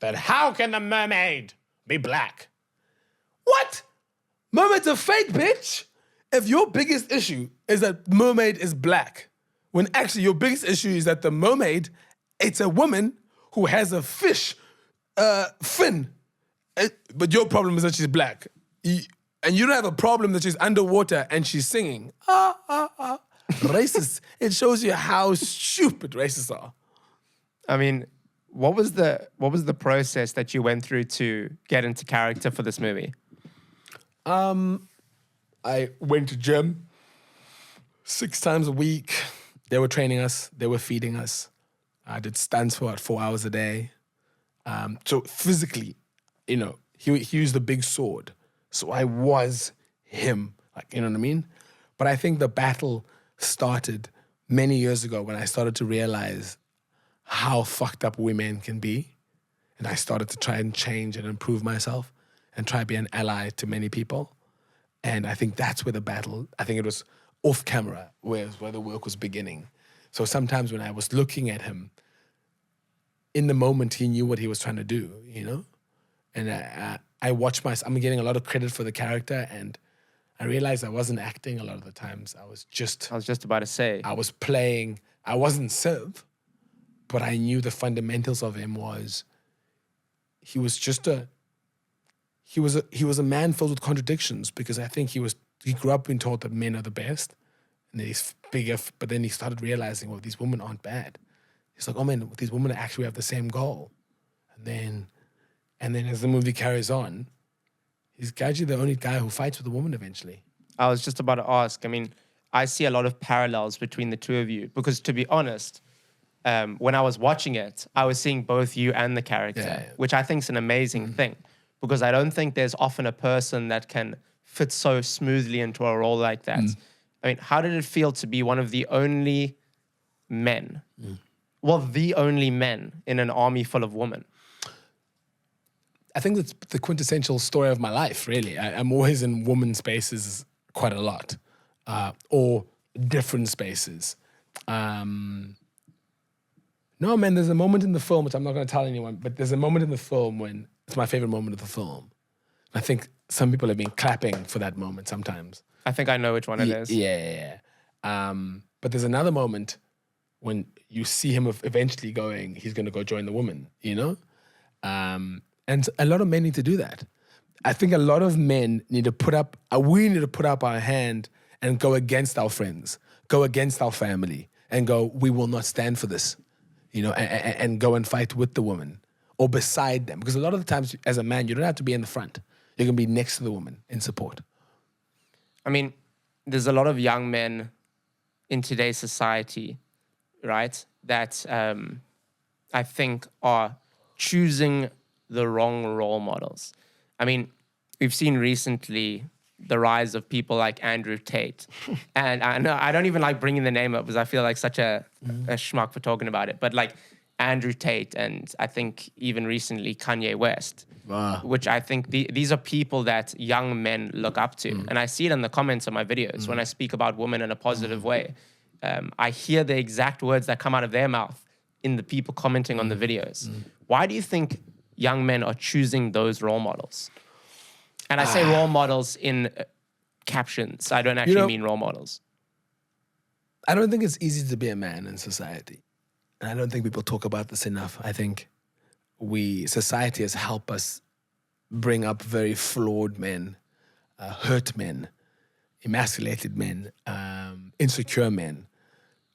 [SPEAKER 2] that how can the mermaid be Black? What? Mermaid's a fake, bitch. If your biggest issue is that mermaid is Black, when actually your biggest issue is that the mermaid, it's a woman who has a fish fin. But your problem is that she's Black. And you don't have a problem that she's underwater and she's singing. Racist. It shows you how stupid racists are.
[SPEAKER 1] I mean, what was the process that you went through to get into character for this movie?
[SPEAKER 2] I went to gym 6 times a week. They were training us. They were feeding us. I did stunts for about 4 hours a day. So physically, you know, he used a big sword. So I was him, like, you know what I mean? But I think the battle started many years ago when I started to realize how fucked up women can be. And I started to try and change and improve myself and try to be an ally to many people. And I think that's where the battle, I think it was off camera, where the work was beginning. So sometimes when I was looking at him, in the moment he knew what he was trying to do, you know? And I watched I'm getting a lot of credit for the character, and I realized I wasn't acting a lot of the times. I was just
[SPEAKER 1] about to say.
[SPEAKER 2] I was playing. I wasn't Siv, but I knew the fundamentals of him was he was a man filled with contradictions, because I think he grew up being taught that men are the best and he's bigger, but then he started realizing, well, these women aren't bad. He's like, oh man, these women actually have the same goal. And then as the movie carries on, he's actually the only guy who fights with a woman eventually.
[SPEAKER 1] I was just about to ask. I mean, I see a lot of parallels between the two of you, because to be honest, when I was watching it, I was seeing both you and the character, which I think is an amazing thing, because I don't think there's often a person that can fit so smoothly into a role like that. I mean, how did it feel to be one of the only men, the only men in an army full of women?
[SPEAKER 2] I think that's the quintessential story of my life, really. I'm always in woman spaces quite a lot, or different spaces. No, man, there's a moment in the film, which I'm not going to tell anyone, but there's a moment in the film when it's my favorite moment of the film. I think some people have been clapping for that moment sometimes.
[SPEAKER 1] I think I know which one it is.
[SPEAKER 2] Yeah. But there's another moment when you see him eventually he's going to go join the woman, you know? And a lot of men need to do that. I think a lot of men need to we need to put up our hand and go against our friends, go against our family, and go, we will not stand for this, you know, and go and fight with the woman or beside them. Because a lot of the times, as a man, you don't have to be in the front. You can be next to the woman in support.
[SPEAKER 1] I mean, there's a lot of young men in today's society, right, that I think are choosing the wrong role models. I mean, we've seen recently the rise of people like Andrew Tate. And I know I don't even like bringing the name up because I feel like such a schmuck for talking about it. But like Andrew Tate, and I think even recently Kanye West, which I think these are people that young men look up to. And I see it in the comments of my videos when I speak about women in a positive way. I hear the exact words that come out of their mouth in the people commenting on the videos. Why do you think young men are choosing those role models? And I say role models in captions. I don't actually mean role models.
[SPEAKER 2] I don't think it's easy to be a man in society. And I don't think people talk about this enough. I think society has helped us bring up very flawed men, hurt men, emasculated men, insecure men.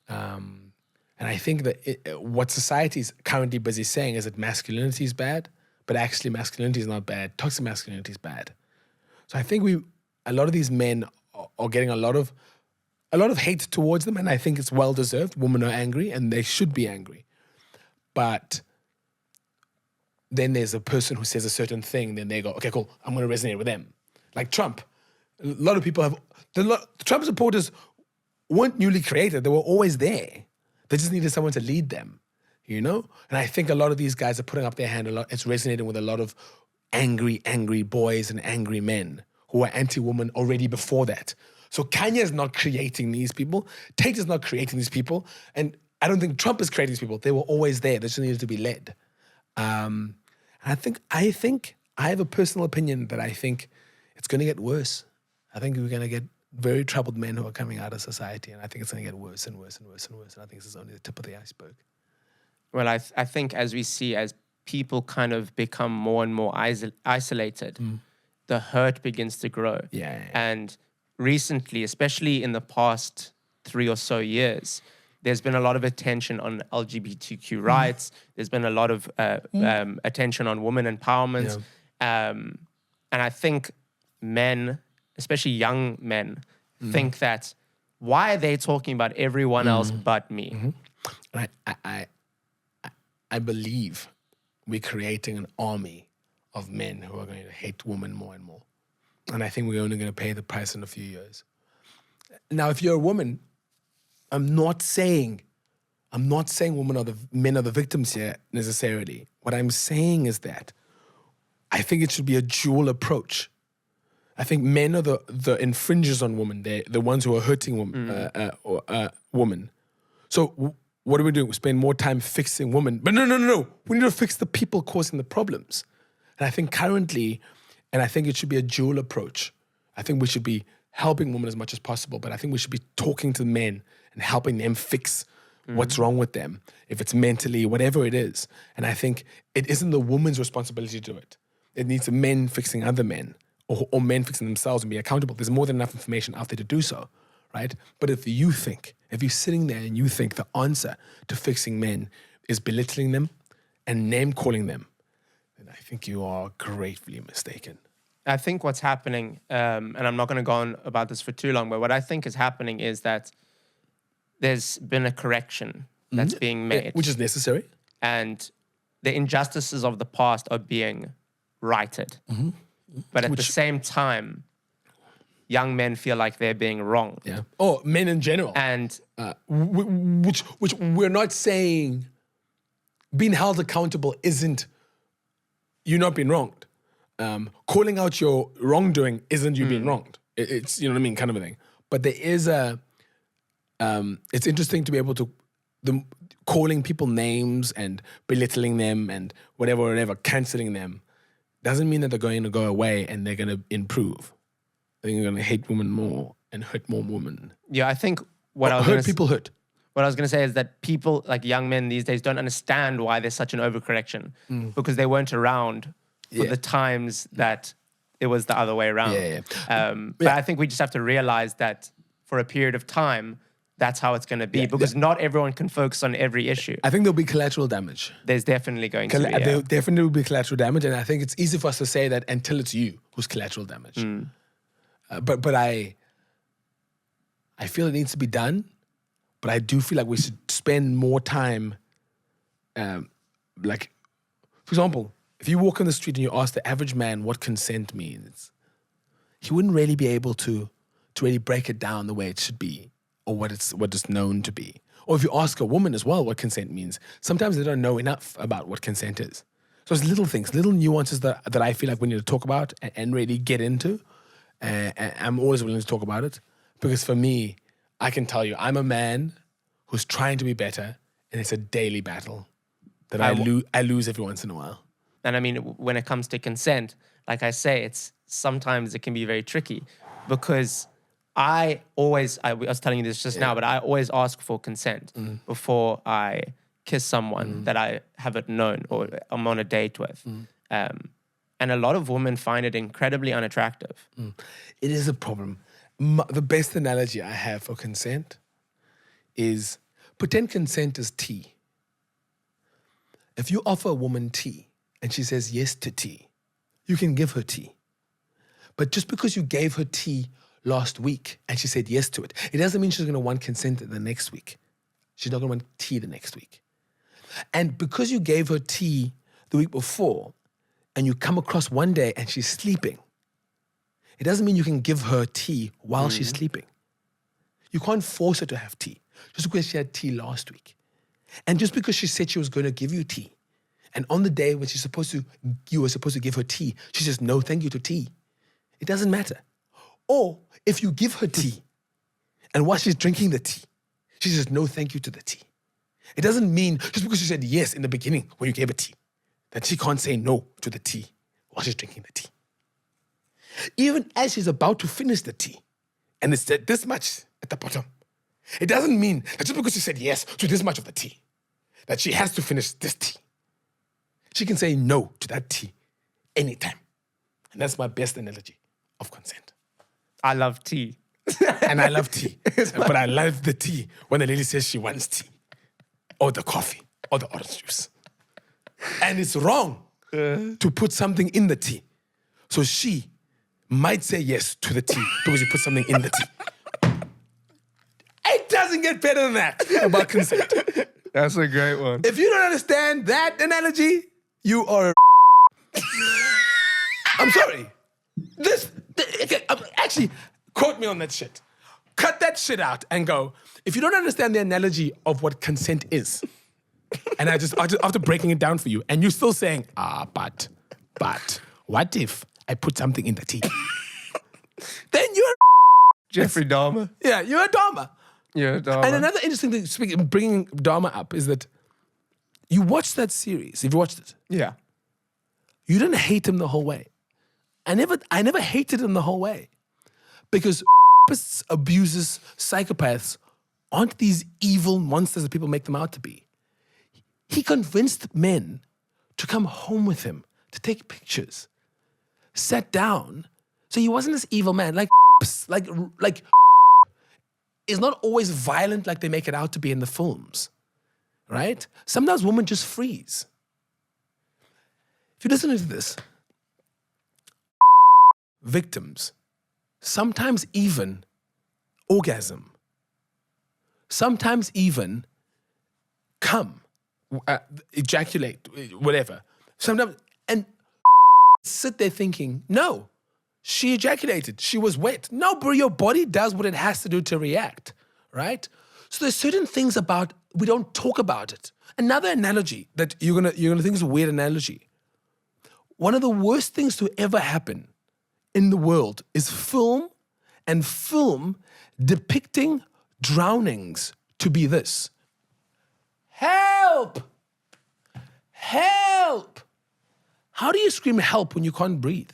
[SPEAKER 2] And I think that what society is currently busy saying is that masculinity is bad, but actually masculinity is not bad. Toxic masculinity is bad. So I think a lot of these men are getting a lot of hate towards them, and I think it's well deserved. Women are angry, and they should be angry. But then there's a person who says a certain thing, then they go, okay, cool, I'm going to resonate with them. Like Trump. A lot of people Trump supporters weren't newly created. They were always there. They just needed someone to lead them, you know? And I think a lot of these guys are putting up their hand a lot. It's resonating with a lot of angry boys and angry men who are anti-woman already before that. So Kanye is not creating these people. Tate is not creating these people. And I don't think Trump is creating these people. They were always there. They just needed to be led. And I think I have a personal opinion that I think it's going to get worse. I think we're going to get very troubled men who are coming out of society. And I think it's going to get worse and worse and worse and worse. And I think this is only the tip of the iceberg.
[SPEAKER 1] Well, I think as we see, as people kind of become more and more isolated, the hurt begins to grow.
[SPEAKER 2] Yeah.
[SPEAKER 1] And recently, especially in the past 3 or so years, there's been a lot of attention on LGBTQ rights. There's been a lot of attention on women empowerment. And I think men, especially young men, think that, why are they talking about everyone else but me?
[SPEAKER 2] I believe we're creating an army of men who are going to hate women more and more. And I think we're only going to pay the price in a few years. Now, if you're a woman, I'm not saying men are the victims here necessarily. What I'm saying is that I think it should be a dual approach. I think men are the infringers on women. They're the ones who are hurting women. So what do we do? We spend more time fixing women. But no. We need to fix the people causing the problems. And I think currently, and I think it should be a dual approach. I think we should be helping women as much as possible, but I think we should be talking to men and helping them fix what's wrong with them, if it's mentally, whatever it is. And I think it isn't the woman's responsibility to do it. It needs men fixing other men, or men fixing themselves and be accountable. There's more than enough information out there to do so, right? But if you're sitting there and you think the answer to fixing men is belittling them and name-calling them, then I think you are gravely mistaken.
[SPEAKER 1] I think what's happening, and I'm not going to go on about this for too long, but what I think is happening is that there's been a correction that's being made.
[SPEAKER 2] Which is necessary.
[SPEAKER 1] And the injustices of the past are being righted. But at the same time, young men feel like they're being wronged.
[SPEAKER 2] Yeah. Oh, men in general.
[SPEAKER 1] And
[SPEAKER 2] which we're not saying being held accountable isn't you not being wronged. Calling out your wrongdoing isn't you being wronged. It's, you know what I mean, kind of a thing. But there is it's interesting to be able to, calling people names and belittling them and whatever, canceling them, doesn't mean that they're going to go away and they're going to improve. I think they're going to hate women more and hurt more women.
[SPEAKER 1] Yeah, I think
[SPEAKER 2] What I was going
[SPEAKER 1] to say is that people, like young men these days, don't understand why there's such an overcorrection because they weren't around for the times that it was the other way around. But I think we just have to realize that for a period of time, that's how it's going to be because not everyone can focus on every issue.
[SPEAKER 2] I think there'll be collateral damage.
[SPEAKER 1] There's definitely going to be.
[SPEAKER 2] There definitely will be collateral damage, and I think it's easy for us to say that until it's you who's collateral damage. But I feel it needs to be done, but I do feel like we should spend more time, like, for example, if you walk on the street and you ask the average man what consent means, he wouldn't really be able to really break it down the way it should be or what it's known to be. Or if you ask a woman as well what consent means, sometimes they don't know enough about what consent is. So it's little things, little nuances that I feel like we need to talk about and really get into. And I'm always willing to talk about it because for me, I can tell you, I'm a man who's trying to be better, and it's a daily battle that I lose every once in a while.
[SPEAKER 1] And I mean, when it comes to consent, like I say, sometimes it can be very tricky because I was telling you this just now, but I always ask for consent before I kiss someone that I haven't known or I'm on a date with. And a lot of women find it incredibly unattractive.
[SPEAKER 2] It is a problem. The best analogy I have for consent is pretend consent is tea. If you offer a woman tea and she says yes to tea, you can give her tea. But just because you gave her tea last week and she said yes to it, it doesn't mean she's going to want consent the next week. She's not going to want tea the next week. And because you gave her tea the week before and you come across one day and she's sleeping, it doesn't mean you can give her tea while she's sleeping. You can't force her to have tea just because she had tea last week. And just because she said she was going to give you tea, and on the day when you were supposed to give her tea, she says no thank you to tea, it doesn't matter. Or if you give her tea, and while she's drinking the tea, she says no thank you to the tea. It doesn't mean just because she said yes in the beginning when you gave her tea, that she can't say no to the tea while she's drinking the tea. Even as she's about to finish the tea, and it's this much at the bottom, it doesn't mean that just because she said yes to this much of the tea, that she has to finish this tea. She can say no to that tea anytime. And that's my best analogy of consent.
[SPEAKER 1] I love tea.
[SPEAKER 2] And I love tea. But I love the tea when the lady says she wants tea, or the coffee, or the orange juice. And it's wrong to put something in the tea. So she might say yes to the tea because you put something in the tea. It doesn't get better than that about consent.
[SPEAKER 1] That's a great one.
[SPEAKER 2] If you don't understand that analogy, you are I'm sorry. Actually, quote me on that shit. Cut that shit out and go, if you don't understand the analogy of what consent is, and after breaking it down for you, and you're still saying, but, what if I put something in the tea? Then you're
[SPEAKER 1] Jeffrey Dahmer.
[SPEAKER 2] Yeah, you're a Dahmer.
[SPEAKER 1] Yeah, Dahmer.
[SPEAKER 2] And another interesting thing, bringing Dahmer up, is that you watched that series. Have you watched it?
[SPEAKER 1] Yeah.
[SPEAKER 2] You didn't hate him the whole way. I never hated him the whole way. Because rapists, abusers, psychopaths aren't these evil monsters that people make them out to be. He convinced men to come home with him, to take pictures, sat down. So he wasn't this evil man. Like is not always violent like they make it out to be in the films, right? Sometimes women just freeze. If you listen to this, victims sometimes even orgasm, sometimes even come, ejaculate, whatever. Sometimes, and sit there thinking, no, she ejaculated, she was wet. No, bro, your body does what it has to do to react, right? So there's certain things about, we don't talk about it. Another analogy that you're gonna think is a weird analogy. One of the worst things to ever happen in the world is film depicting drownings to be this. Help! Help! How do you scream help when you can't breathe?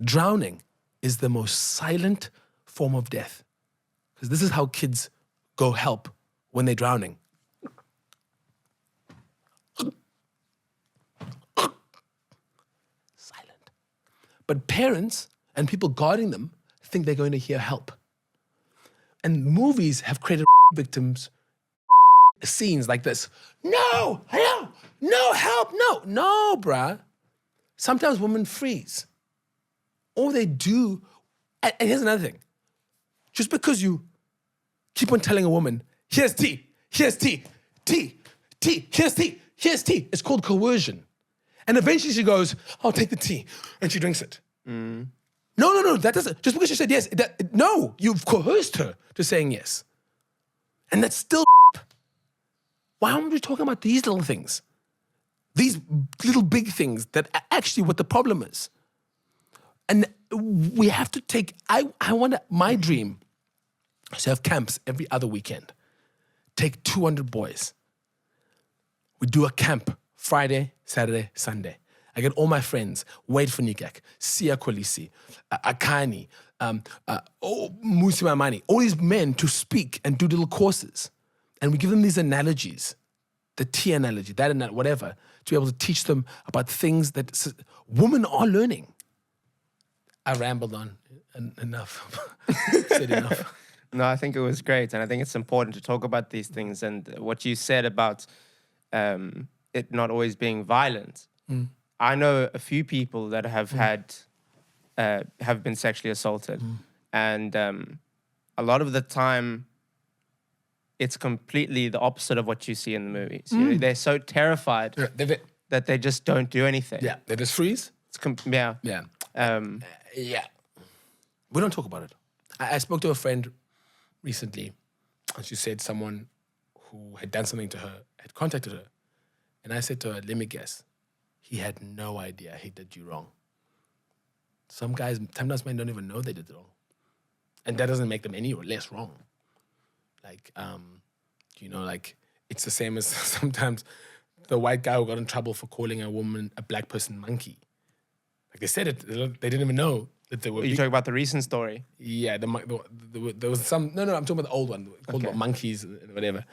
[SPEAKER 2] Drowning is the most silent form of death. Because this is how kids go help when they're drowning. Silent. But parents and people guarding them think they're going to hear help. And movies have created victims scenes like this. No, help, no, help, no, bruh. Sometimes women freeze. Or they do, and here's another thing. Just because you keep on telling a woman, here's tea, here's tea, here's tea, here's tea. It's called coercion. And eventually she goes, I'll take the tea, and she drinks it. No, that doesn't, just because she said yes, no, you've coerced her to saying yes. And that's still Why aren't we talking about these little things? These little big things that are actually what the problem is. And we have to take, I want my dream is to have camps every other weekend. Take 200 boys. We do a camp Friday, Saturday, Sunday. I get all my friends, Wade Funikak, Sia Kolisi, Akani, Musi Mamani, all these men to speak and do little courses. And we give them these analogies, the tea analogy, that analogy, whatever, to be able to teach them about things that women are learning. I rambled on enough. Said enough.
[SPEAKER 1] No, I think it was great. And I think it's important to talk about these things. And what you said about it not always being violent. I know a few people that have have been sexually assaulted. And a lot of the time, it's completely the opposite of what you see in the movies. You know, they're so terrified that they just don't do anything.
[SPEAKER 2] Yeah, they just freeze.
[SPEAKER 1] Yeah.
[SPEAKER 2] Yeah. We don't talk about it. I spoke to a friend recently, and she said someone who had done something to her had contacted her. And I said to her, let me guess. He had no idea he did you wrong. Some guys, sometimes men don't even know they did it wrong. And that doesn't make them any or less wrong. Like, like it's the same as sometimes the white guy who got in trouble for calling a black person monkey. Like they said it, they didn't even know that they were.
[SPEAKER 1] Are you talking about the recent story?
[SPEAKER 2] Yeah, there was some. No, I'm talking about the old one called monkeys, whatever.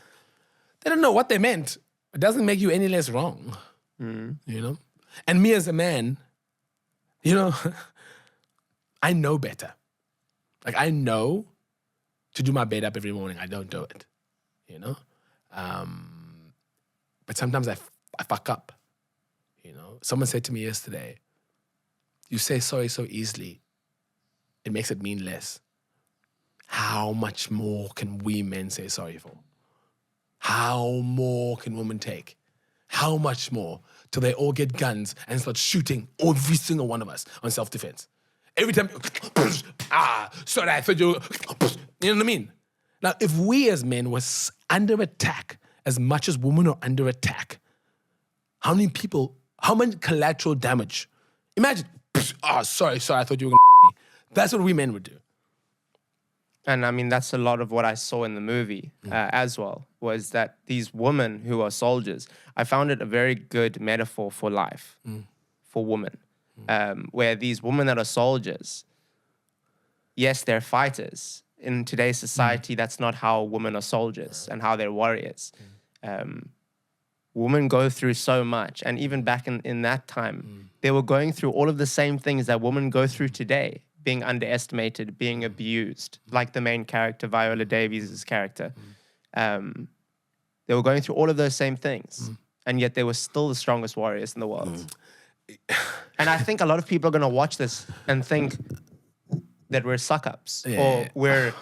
[SPEAKER 2] They don't know what they meant. It doesn't make you any less wrong. You know. And me as a man, You know, I know better. Like, I know to do my bed up every morning. I don't do it, you know? But sometimes I fuck up, you know? Someone said to me yesterday, you say sorry so easily, it makes it mean less. How much more can we men say sorry for? How more can women take? How much more till they all get guns and start shooting every single one of us on self-defense? Every time, sorry, I thought you know what I mean? Now, if we as men were under attack as much as women are under attack, how many collateral damage? Imagine, sorry, I thought you were going to me. That's what we men would do.
[SPEAKER 1] And I mean, that's a lot of what I saw in the movie as well, was that these women who are soldiers, I found it a very good metaphor for life, for women, where these women that are soldiers, yes, they're fighters. In today's society, that's not how women are soldiers and how they're warriors. Women go through so much. And even back in that time, they were going through all of the same things that women go through today. Being underestimated, being abused, like the main character, Viola Davis' character. They were going through all of those same things, and yet they were still the strongest warriors in the world. And I think a lot of people are going to watch this and think that we're suck-ups or we're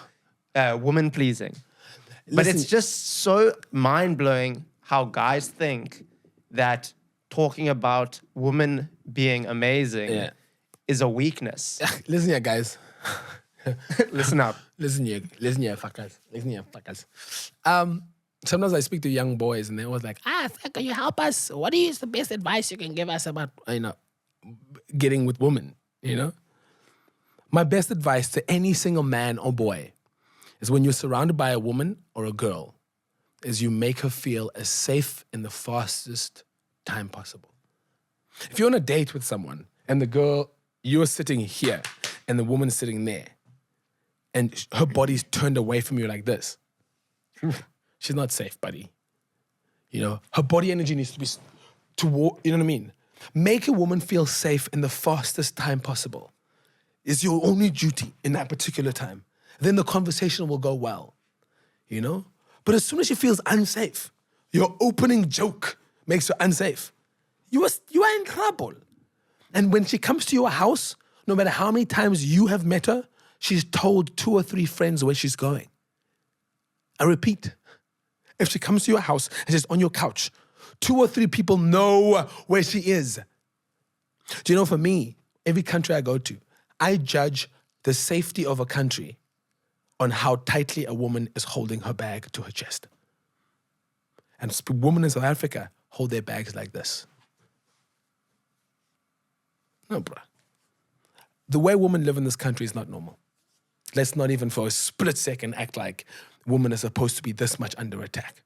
[SPEAKER 1] woman-pleasing. But it's just so mind-blowing how guys think that talking about women being amazing is a weakness.
[SPEAKER 2] Listen here, guys.
[SPEAKER 1] Listen up.
[SPEAKER 2] Listen here, fuckers. Sometimes I speak to young boys and they're always like, can you help us? What is the best advice you can give us about, getting with women, you know? My best advice to any single man or boy is when you're surrounded by a woman or a girl, is you make her feel as safe in the fastest time possible. If you're on a date with someone and the girl, you're sitting here and the woman's sitting there and her body's turned away from you like this, she's not safe, buddy. You know, her body energy needs to be toward, you know what I mean? Make a woman feel safe in the fastest time possible. It's your only duty in that particular time. Then the conversation will go well, you know? But as soon as she feels unsafe, your opening joke makes her unsafe. You are in trouble. And when she comes to your house, no matter how many times you have met her, she's told 2 or 3 friends where she's going. I repeat, if she comes to your house and she's on your couch, 2 or 3 people know where she is. Do you know, for me, every country I go to, I judge the safety of a country on how tightly a woman is holding her bag to her chest. And women in South Africa hold their bags like this. No, bruh. The way women live in this country is not normal. Let's not even for a split second act like women are supposed to be this much under attack.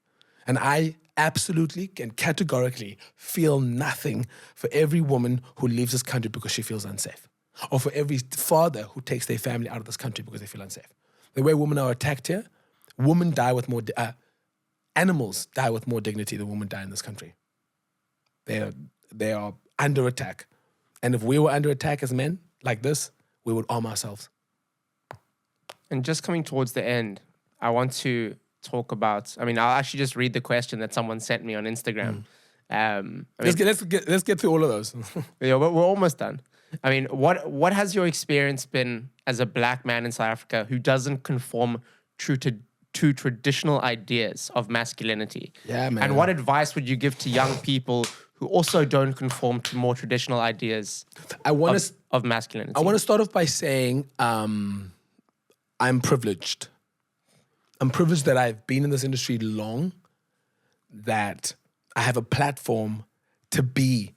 [SPEAKER 2] And I absolutely and categorically feel nothing for every woman who leaves this country because she feels unsafe. Or for every father who takes their family out of this country because they feel unsafe. The way women are attacked here, women die with more, animals die with more dignity than women die in this country. They are under attack. And if we were under attack as men, like this, we would arm ourselves.
[SPEAKER 1] And just coming towards the end, I want to talk about, I'll actually just read the question that someone sent me on Instagram.
[SPEAKER 2] Let's get through all of those.
[SPEAKER 1] Yeah, we're almost done. What has your experience been as a black man in South Africa who doesn't conform true to traditional ideas of masculinity?
[SPEAKER 2] Yeah, man.
[SPEAKER 1] And what advice would you give to young people who also don't conform to more traditional ideas of masculinity?
[SPEAKER 2] I want to start off by saying I'm privileged. I'm privileged that I've been in this industry long, that I have a platform to be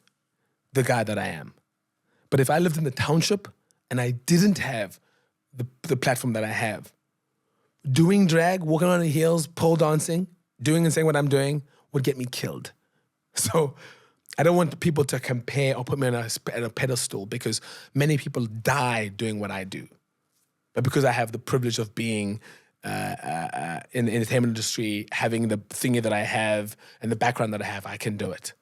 [SPEAKER 2] the guy that I am. But if I lived in the township and I didn't have the platform that I have, doing drag, walking on the heels, pole dancing, doing and saying what I'm doing would get me killed. So I don't want people to compare or put me on a pedestal because many people die doing what I do. But because I have the privilege of being in the entertainment industry, having the thingy that I have and the background that I have, I can do it.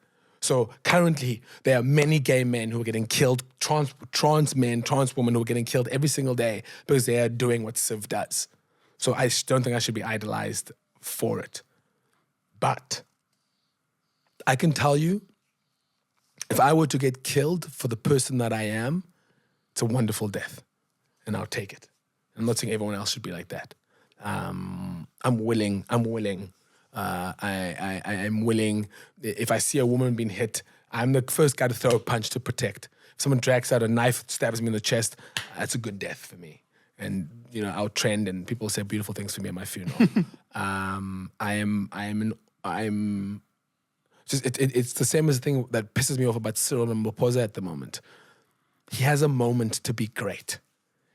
[SPEAKER 2] So currently, there are many gay men who are getting killed, trans men, trans women who are getting killed every single day because they are doing what Siv does. So I don't think I should be idolized for it. But I can tell you, if I were to get killed for the person that I am, it's a wonderful death, and I'll take it. I'm not saying everyone else should be like that. I'm willing. I'm willing. If I see a woman being hit, I'm the first guy to throw a punch to protect. If someone drags out a knife, stabs me in the chest, that's a good death for me. And I'll trend, and people say beautiful things for me at my funeral. It's the same as the thing that pisses me off about Cyril Ramaphosa at the moment. He has a moment to be great.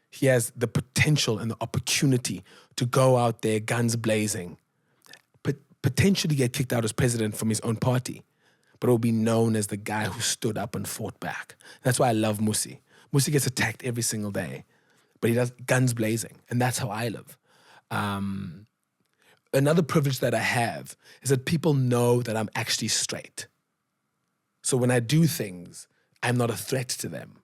[SPEAKER 2] He has the potential and the opportunity to go out there guns blazing, potentially get kicked out as president from his own party, but will be known as the guy who stood up and fought back. That's why I love Musi. Musi gets attacked every single day, but he does guns blazing, and that's how I live. Another privilege that I have is that people know that I'm actually straight. So when I do things, I'm not a threat to them.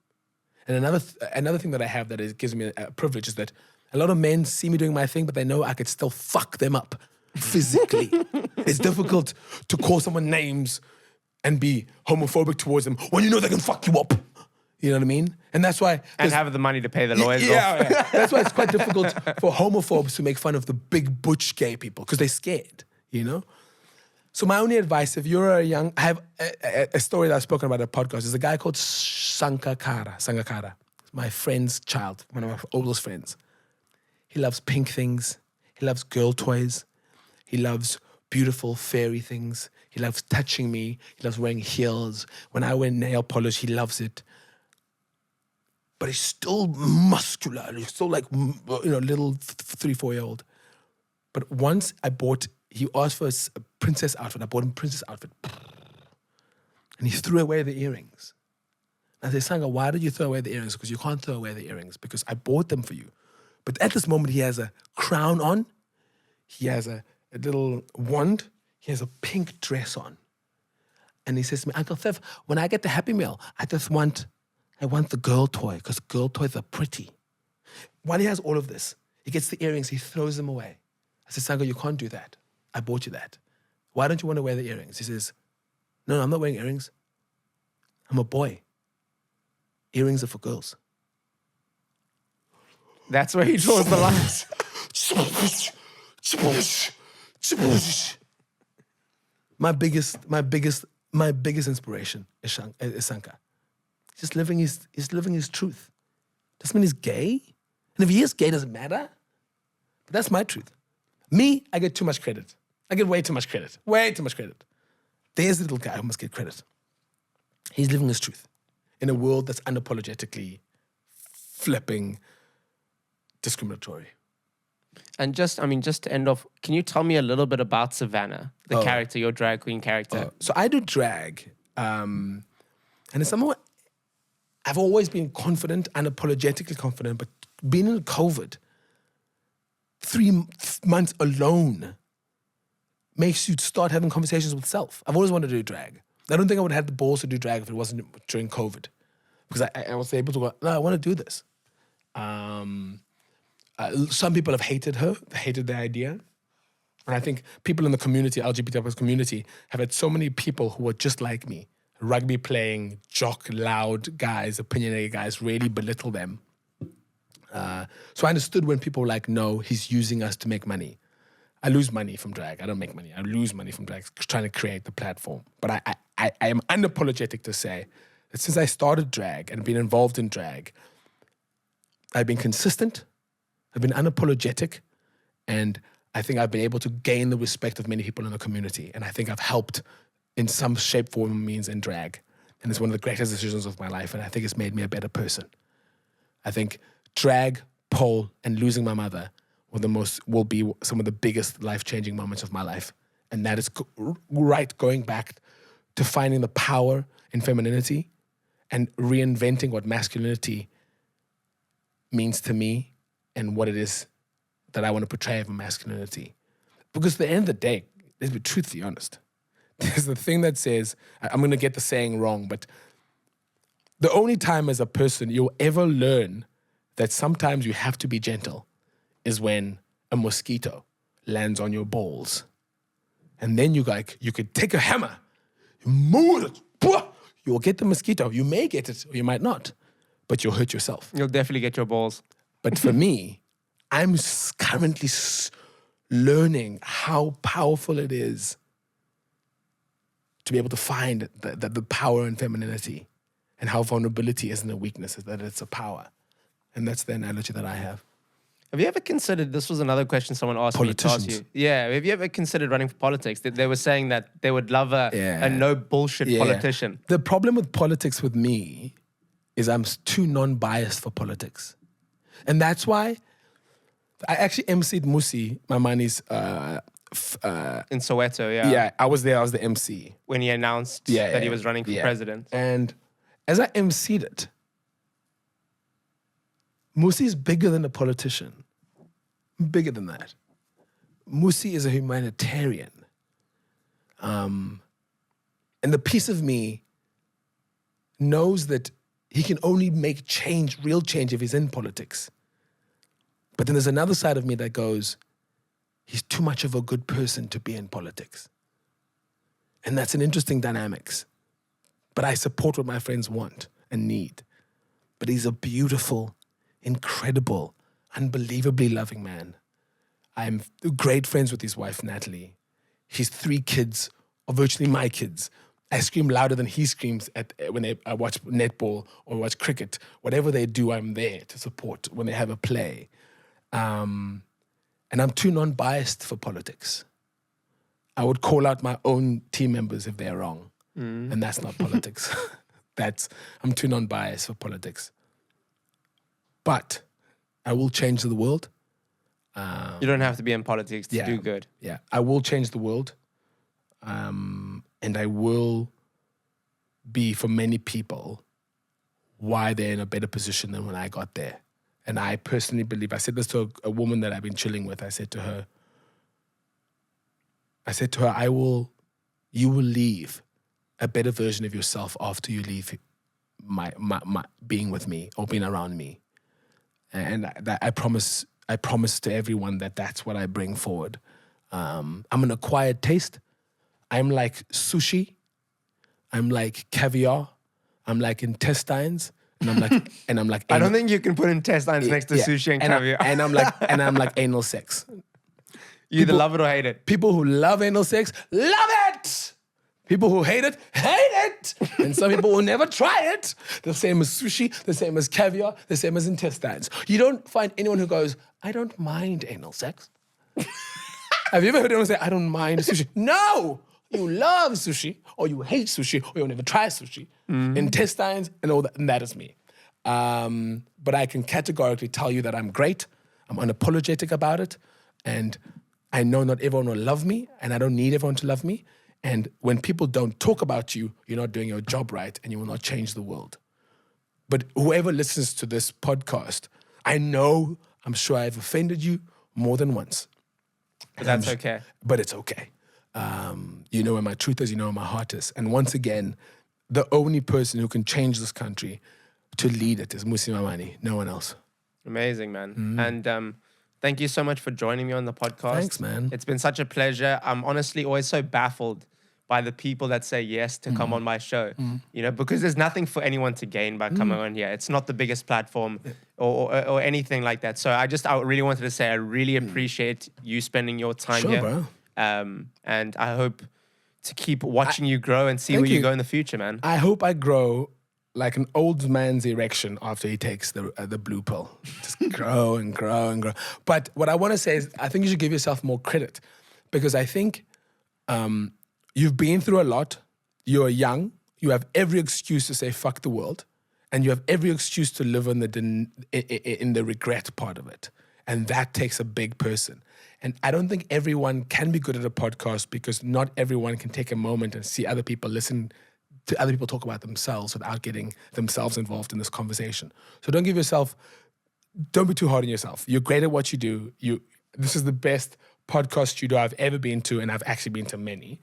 [SPEAKER 2] And another thing that I have that gives me a privilege is that a lot of men see me doing my thing, but they know I could still fuck them up physically. It's difficult to call someone names and be homophobic towards them when you know they can fuck you up. You know what I mean? And that's why...
[SPEAKER 1] And have the money to pay the lawyers off.
[SPEAKER 2] Yeah. That's why it's quite difficult for homophobes to make fun of the big butch gay people, because they're scared, So my only advice, if you're I have a story that I've spoken about on a podcast. There's a guy called Sangakara. My friend's child, one of my oldest friends. He loves pink things. He loves girl toys. He loves beautiful fairy things. He loves touching me. He loves wearing heels. When I wear nail polish, he loves it. But he's still muscular. He's still like, little 3-4-year-old. But once he asked for a princess outfit. I bought him a princess outfit. And he threw away the earrings. And I said, Sanga, why did you throw away the earrings? Because you can't throw away the earrings, because I bought them for you. But at this moment, he has a crown on. He has a little wand. He has a pink dress on. And he says to me, Uncle Thief, when I get the Happy Meal, I want the girl toy, because girl toys are pretty. While he has all of this, he gets the earrings, he throws them away. I said, Sanga, you can't do that. I bought you that. Why don't you want to wear the earrings? He says, no, I'm not wearing earrings. I'm a boy. Earrings are for girls.
[SPEAKER 1] That's where he draws the lines.
[SPEAKER 2] My biggest inspiration is Sanka. He's living his truth. Doesn't mean he's gay. And if he is gay, doesn't matter. But that's my truth. Me, I get too much credit. I get way too much credit. Way too much credit. There's the little guy who must get credit. He's living his truth in a world that's unapologetically flipping discriminatory.
[SPEAKER 1] And just to end off, can you tell me a little bit about Savannah, the character, your drag queen character?
[SPEAKER 2] So I do drag. And it's somehow, I've always been confident, unapologetically confident, but being in COVID, 3 months alone makes you start having conversations with self. I've always wanted to do drag. I don't think I would have had the balls to do drag if it wasn't during COVID. Because I was able to go, no, I want to do this. Some people have hated the idea. And I think people in the community, LGBT+ community, have had so many people who are just like me. Rugby playing, jock, loud guys, opinionated guys, really belittle them. So I understood when people were like, no, he's using us to make money. I lose money from drag. I don't make money. I lose money from drag, trying to create the platform. But I am unapologetic to say that since I started drag and been involved in drag, I've been consistent, I've been unapologetic, and I think I've been able to gain the respect of many people in the community. And I think I've helped in some shape, form, or means in drag. And it's one of the greatest decisions of my life, and I think it's made me a better person. I think drag, pole, and losing my mother will be some of the biggest life-changing moments of my life. And that is going back to finding the power in femininity and reinventing what masculinity means to me and what it is that I want to portray of masculinity. Because at the end of the day, let's be truthfully honest, there's the thing that says, I'm going to get the saying wrong, but the only time as a person you'll ever learn that sometimes you have to be gentle is when a mosquito lands on your balls. And then you could take a hammer, you move it, you'll get the mosquito. You may get it or you might not, but you'll hurt yourself.
[SPEAKER 1] You'll definitely get your balls.
[SPEAKER 2] But for me, I'm currently learning how powerful it is to be able to find the power in femininity, and how vulnerability isn't a weakness, that it's a power. And that's the analogy that I have.
[SPEAKER 1] Have you ever considered, this was another question someone asked me to ask you. Yeah, have you ever considered running for politics? They were saying that they would love a no bullshit politician.
[SPEAKER 2] The problem with politics with me is I'm too non-biased for politics. And that's why I actually emceed Musi, Mamani's...
[SPEAKER 1] in Soweto, yeah.
[SPEAKER 2] Yeah, I was there, I was the MC.
[SPEAKER 1] When he announced that he was running for president.
[SPEAKER 2] And as I emceed it, Musi is bigger than a politician. Bigger than that. Musi is a humanitarian. And the piece of me knows that he can only make change, real change, if he's in politics. But then there's another side of me that goes, he's too much of a good person to be in politics. And that's an interesting dynamics. But I support what my friends want and need. But he's a beautiful, incredible, unbelievably loving man. I'm great friends with his wife, Natalie. His 3 kids are virtually my kids. I scream louder than he screams when I watch netball or watch cricket. Whatever they do, I'm there to support when they have a play. And I'm too non-biased for politics. I would call out my own team members if they're wrong. And that's not politics. I'm too non-biased for politics. But I will change the world.
[SPEAKER 1] You don't have to be in politics to do good.
[SPEAKER 2] Yeah, I will change the world. And I will be, for many people, why they're in a better position than when I got there. And I personally believe, I said this to a woman that I've been chilling with. I said to her, you will leave a better version of yourself after you leave my being with me or being around me. And I promise to everyone that that's what I bring forward. I'm an acquired taste. I'm like sushi. I'm like caviar. I'm like intestines. And I'm like
[SPEAKER 1] I don't think you can put intestines next to sushi and caviar.
[SPEAKER 2] And I'm like anal sex.
[SPEAKER 1] You either love it or hate it.
[SPEAKER 2] People who love anal sex, love it! People who hate it, hate it! And some people will never try it. The same as sushi, the same as caviar, the same as intestines. You don't find anyone who goes, I don't mind anal sex. Have you ever heard anyone say, I don't mind sushi? No! You love sushi, or you hate sushi, or you'll never try sushi. Intestines and all that, and that is me. But I can categorically tell you that I'm great. I'm unapologetic about it. And I know not everyone will love me, and I don't need everyone to love me. And when people don't talk about you, you're not doing your job right, and you will not change the world. But whoever listens to this podcast, I'm sure I've offended you more than once.
[SPEAKER 1] But that's okay.
[SPEAKER 2] But it's okay. You know where my truth is, you know where my heart is. And once again, the only person who can change this country to lead it is Musi Mamani, no one else.
[SPEAKER 1] Amazing, man. And thank you so much for joining me on the podcast.
[SPEAKER 2] Thanks, man.
[SPEAKER 1] It's been such a pleasure. I'm honestly always so baffled by the people that say yes to come on my show, you know, because there's nothing for anyone to gain by coming on here. It's not the biggest platform or anything like that. So I really wanted to say I really appreciate you spending your time here.
[SPEAKER 2] Bro.
[SPEAKER 1] And I hope to keep watching you grow and see where you go in the future, man.
[SPEAKER 2] I hope I grow like an old man's erection after he takes the blue pill. Just grow and grow and grow. But what I want to say is I think you should give yourself more credit, because I think you've been through a lot. You're young. You have every excuse to say fuck the world, and you have every excuse to live in the regret part of it. And that takes a big person. And I don't think everyone can be good at a podcast, because not everyone can take a moment and see other people, listen to other people talk about themselves without getting themselves involved in this conversation. So don't be too hard on yourself. You're great at what you do. This is the best podcast studio I've ever been to, and I've actually been to many.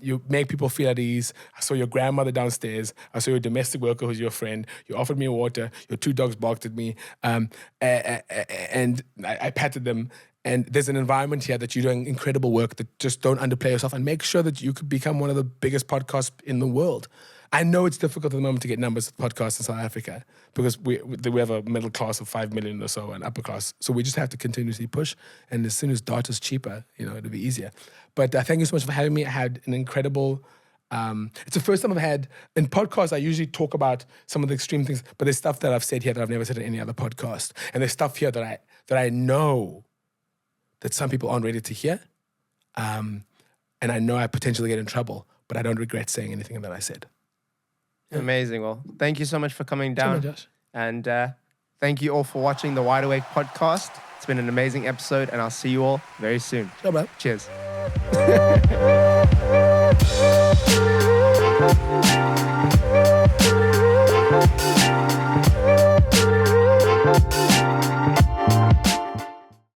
[SPEAKER 2] You make people feel at ease. I saw your grandmother downstairs. I saw your domestic worker who's your friend. You offered me water. Your 2 dogs barked at me. And I patted them. And there's an environment here that you're doing incredible work, that just don't underplay yourself and make sure that you could become one of the biggest podcasts in the world. I know it's difficult at the moment to get numbers of podcasts in South Africa because we have a middle class of 5 million or so and upper class. So we just have to continuously push. And as soon as data's cheaper, it'll be easier. But thank you so much for having me. I had an incredible... it's the first time I've had... In podcasts, I usually talk about some of the extreme things, but there's stuff that I've said here that I've never said in any other podcast. And there's stuff here that I know that some people aren't ready to hear. And I know I potentially get in trouble, but I don't regret saying anything that I said.
[SPEAKER 1] Yeah. Amazing. Well, thank you so much for coming down.
[SPEAKER 2] Josh.
[SPEAKER 1] And thank you all for watching the Wide Awake podcast. It's been an amazing episode, and I'll see you all very soon.
[SPEAKER 2] Ciao, bro.
[SPEAKER 1] Cheers.